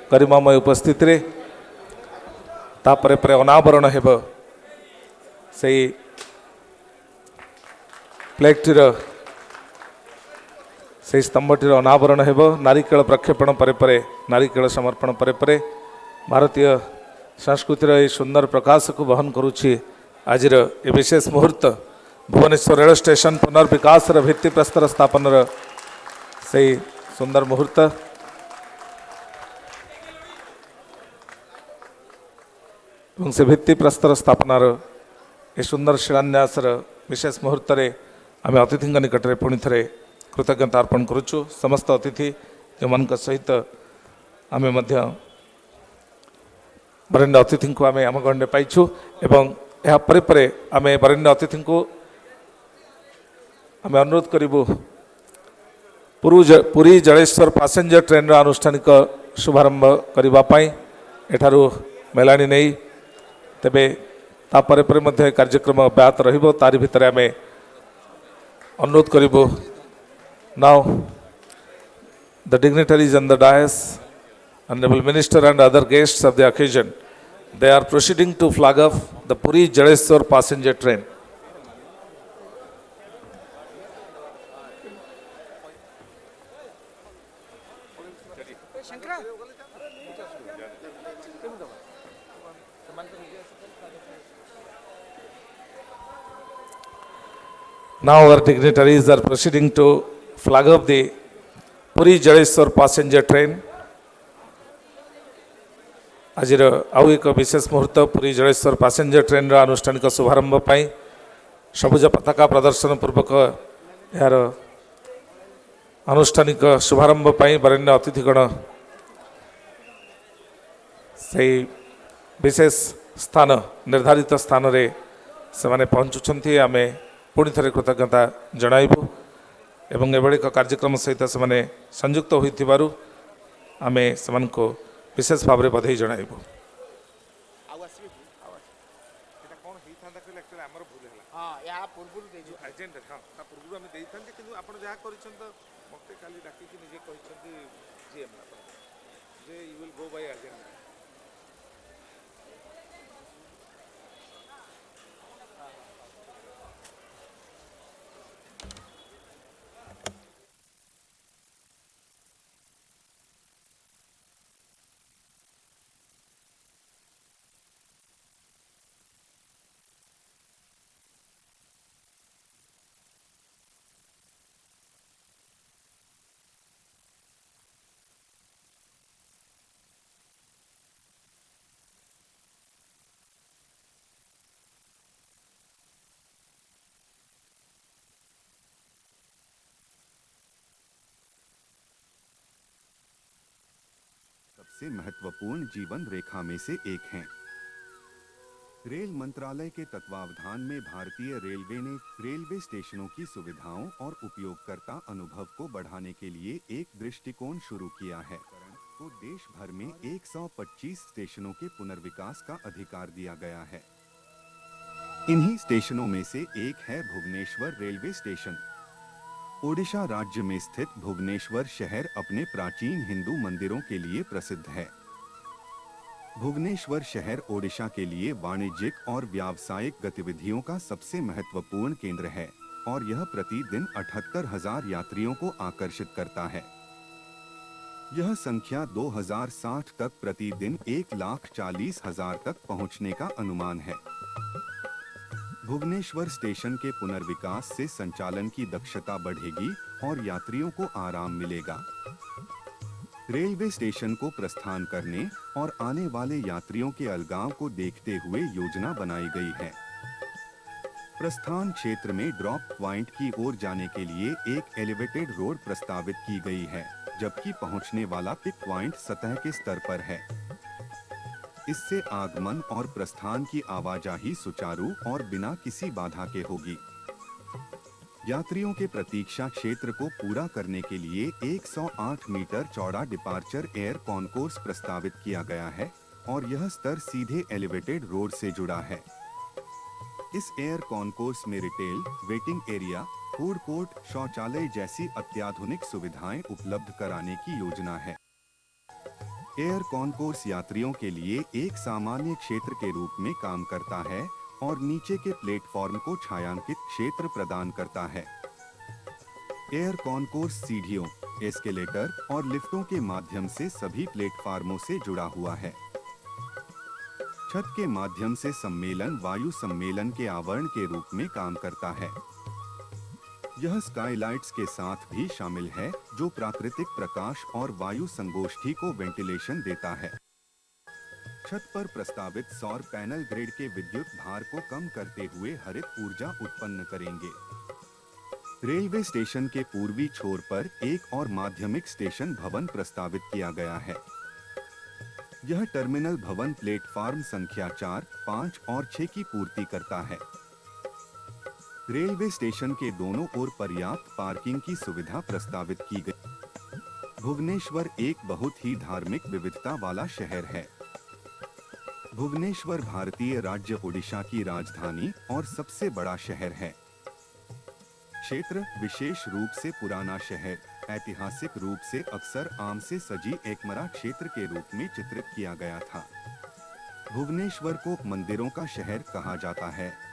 Speaker 1: गरिमामय उपस्थिति तापर पर अनावरण हेब से प्लेक्टर से स्तंभटीर अनावरण हेब नारिकेल प्रक्षेपण पर नारिकेल समर्पण पर भारतीय संस्कृतिर ये सुंदर प्रकाश को वहन करुच्ची आज ये विशेष मुहूर्त भुवनेश्वर रेल स्टेशन पुनर्विकास भित्तिप्रस्तर स्थापन से सुंदर मुहूर्त এবং ସେ ଭିତ୍ତିପ୍ରସ୍ତର ସ୍ଥାପନାର ଏ ସୁନ୍ଦର ଶିଳାନ୍ୟାସର ବିଶେଷ ମୁହୂର୍ତ୍ତରେ ଆମେ ଅତିଥିଙ୍କ ନିକଟରେ ପୁଣି ଥରେ କୃତଜ୍ଞତା ଅର୍ପଣ କରୁଛୁ। ସମସ୍ତ ଅତିଥି ଯେଉଁମାନଙ୍କ ସହିତ ଆମେ ମଧ୍ୟ ବରେଣ୍ୟ ଅତିଥିଙ୍କୁ ଆମେ ଆମ ଗଣ୍ଡରେ ପାଇଛୁ ଏବଂ ଏହା ପରେ ପରେ ଆମେ ବରେଣ୍ୟ ଅତିଥିଙ୍କୁ ଆମେ ଅନୁରୋଧ କରିବୁ ପୁରୀ ଜଳେଶ୍ୱର ପାସେଞ୍ଜର ଟ୍ରେନ୍ର ଆନୁଷ୍ଠାନିକ ଶୁଭାରମ୍ଭ କରିବା ପାଇଁ ଏଠାରୁ ମେଲାଣି ନେଇ तेबे तापर पर मध्य कार्यक्रम अब्याहत रहिबो तारि भितर आमे अनुरोध करिबो now the dignitaries on the dais honourable minister and other guests of the occasion they are proceeding to flag off the Puri Jaleshwar passenger train. Now our dignitaries are proceeding to flag up the Puri Jaleshwar passenger train. आज आउ एक विशेष मुहूर्त Puri Jaleshwar passenger train आनुष्ठानिक शुभारंभ पाई सबुज पताका प्रदर्शन पूर्वक यार आनुष्ठानिक शुभारंभ पाई वरेण्य अतिथिगण से विशेष स्थान निर्धारित स्थान रे से माने पहुँचुंट आम पुणी थे कृतज्ञता जणाइबु एवं एभली एक कार्यक्रम सहित से माने संयुक्त होइथिबारु आमे सेमानको विशेष भाव में बधाई जणाइबु।
Speaker 9: सबसे महत्वपूर्ण जीवन रेखा में से एक हैं। रेल मंत्रालय के तत्वावधान में भारतीय रेलवे ने रेलवे स्टेशनों की सुविधाओं और उपयोगकर्ता अनुभव को बढ़ाने के लिए एक दृष्टिकोण शुरू किया है। को देश भर में 125 स्टेशनों के पुनर्विकास का अधिकार दिया गया है। इन्हीं स्टेशनों में से एक है भुवनेश्वर रेलवे स्टेशन। ओडिशा राज्य में स्थित भुवनेश्वर शहर अपने प्राचीन हिंदू मंदिरों के लिए प्रसिद्ध है। भुवनेश्वर शहर ओडिशा के लिए वाणिज्यिक और व्यावसायिक गतिविधियों का सबसे महत्वपूर्ण केंद्र है और यह प्रतिदिन 78,000 यात्रियों को आकर्षित करता है। यह संख्या 2060 तक प्रतिदिन 1,40,000 तक पहुंचने का अनुमान है। भुवनेश्वर स्टेशन के पुनर्विकास से संचालन की दक्षता बढ़ेगी और यात्रियों को आराम मिलेगा। रेलवे स्टेशन को प्रस्थान करने और आने वाले यात्रियों के अलगाव को देखते हुए योजना बनाई गई है। प्रस्थान क्षेत्र में ड्रॉप पॉइंट की ओर जाने के लिए एक एलिवेटेड रोड प्रस्तावित की गई है, जबकि पहुंचने वाला पिक पॉइंट सतह के स्तर पर है। इससे आगमन और प्रस्थान की आवाजाही सुचारू और बिना किसी बाधा के होगी। यात्रियों के प्रतीक्षा क्षेत्र को पूरा करने के लिए 108 मीटर चौड़ा डिपार्चर एयर कॉन्कोर्स प्रस्तावित किया गया है और यह स्तर सीधे एलिवेटेड रोड से जुड़ा है। इस एयर कॉन्कोर्स में retail, waiting area, food court, शौचालय जैसी अत्याधुनिक सुविधाएं उपलब्ध कराने की योजना है। एयर कॉन्कोर्स यात्रियों के लिए एक सामान्य क्षेत्र के रूप में काम करता है और नीचे के प्लेटफॉर्म को छायांकित क्षेत्र प्रदान करता है। एयर कॉन्कोर्स सीढ़ियों, एस्केलेटर और लिफ्टों के माध्यम से सभी प्लेटफार्मों से जुड़ा हुआ है। छत के माध्यम से सम्मेलन वायु सम्मेलन के आवरण के रूप में काम करता है। यह स्काईलाइट्स के साथ भी शामिल है, जो प्राकृतिक प्रकाश और वायु संगोष्ठी को वेंटिलेशन देता है। छत पर प्रस्तावित सौर पैनल ग्रिड के विद्युत भार को कम करते हुए हरित ऊर्जा उत्पन्न करेंगे। रेलवे स्टेशन के पूर्वी छोर पर एक और माध्यमिक स्टेशन भवन प्रस्तावित किया गया है। यह टर्मिनल भवन प्लेटफार्म संख्या 4, 5 और 6 की पूर्ति करता है। रेलवे स्टेशन के दोनों ओर पर्याप्त पार्किंग की सुविधा प्रस्तावित की गई। भुवनेश्वर एक बहुत ही धार्मिक विविधता वाला शहर है। भुवनेश्वर भारतीय राज्य ओडिशा की राजधानी और सबसे बड़ा शहर है। क्षेत्र विशेष रूप से पुराना शहर, ऐतिहासिक रूप से अक्सर आम से सजी एकमरा क्षेत्र के रूप में चित्रित किया गया था। भुवनेश्वर को मंदिरों का शहर कहा जाता है।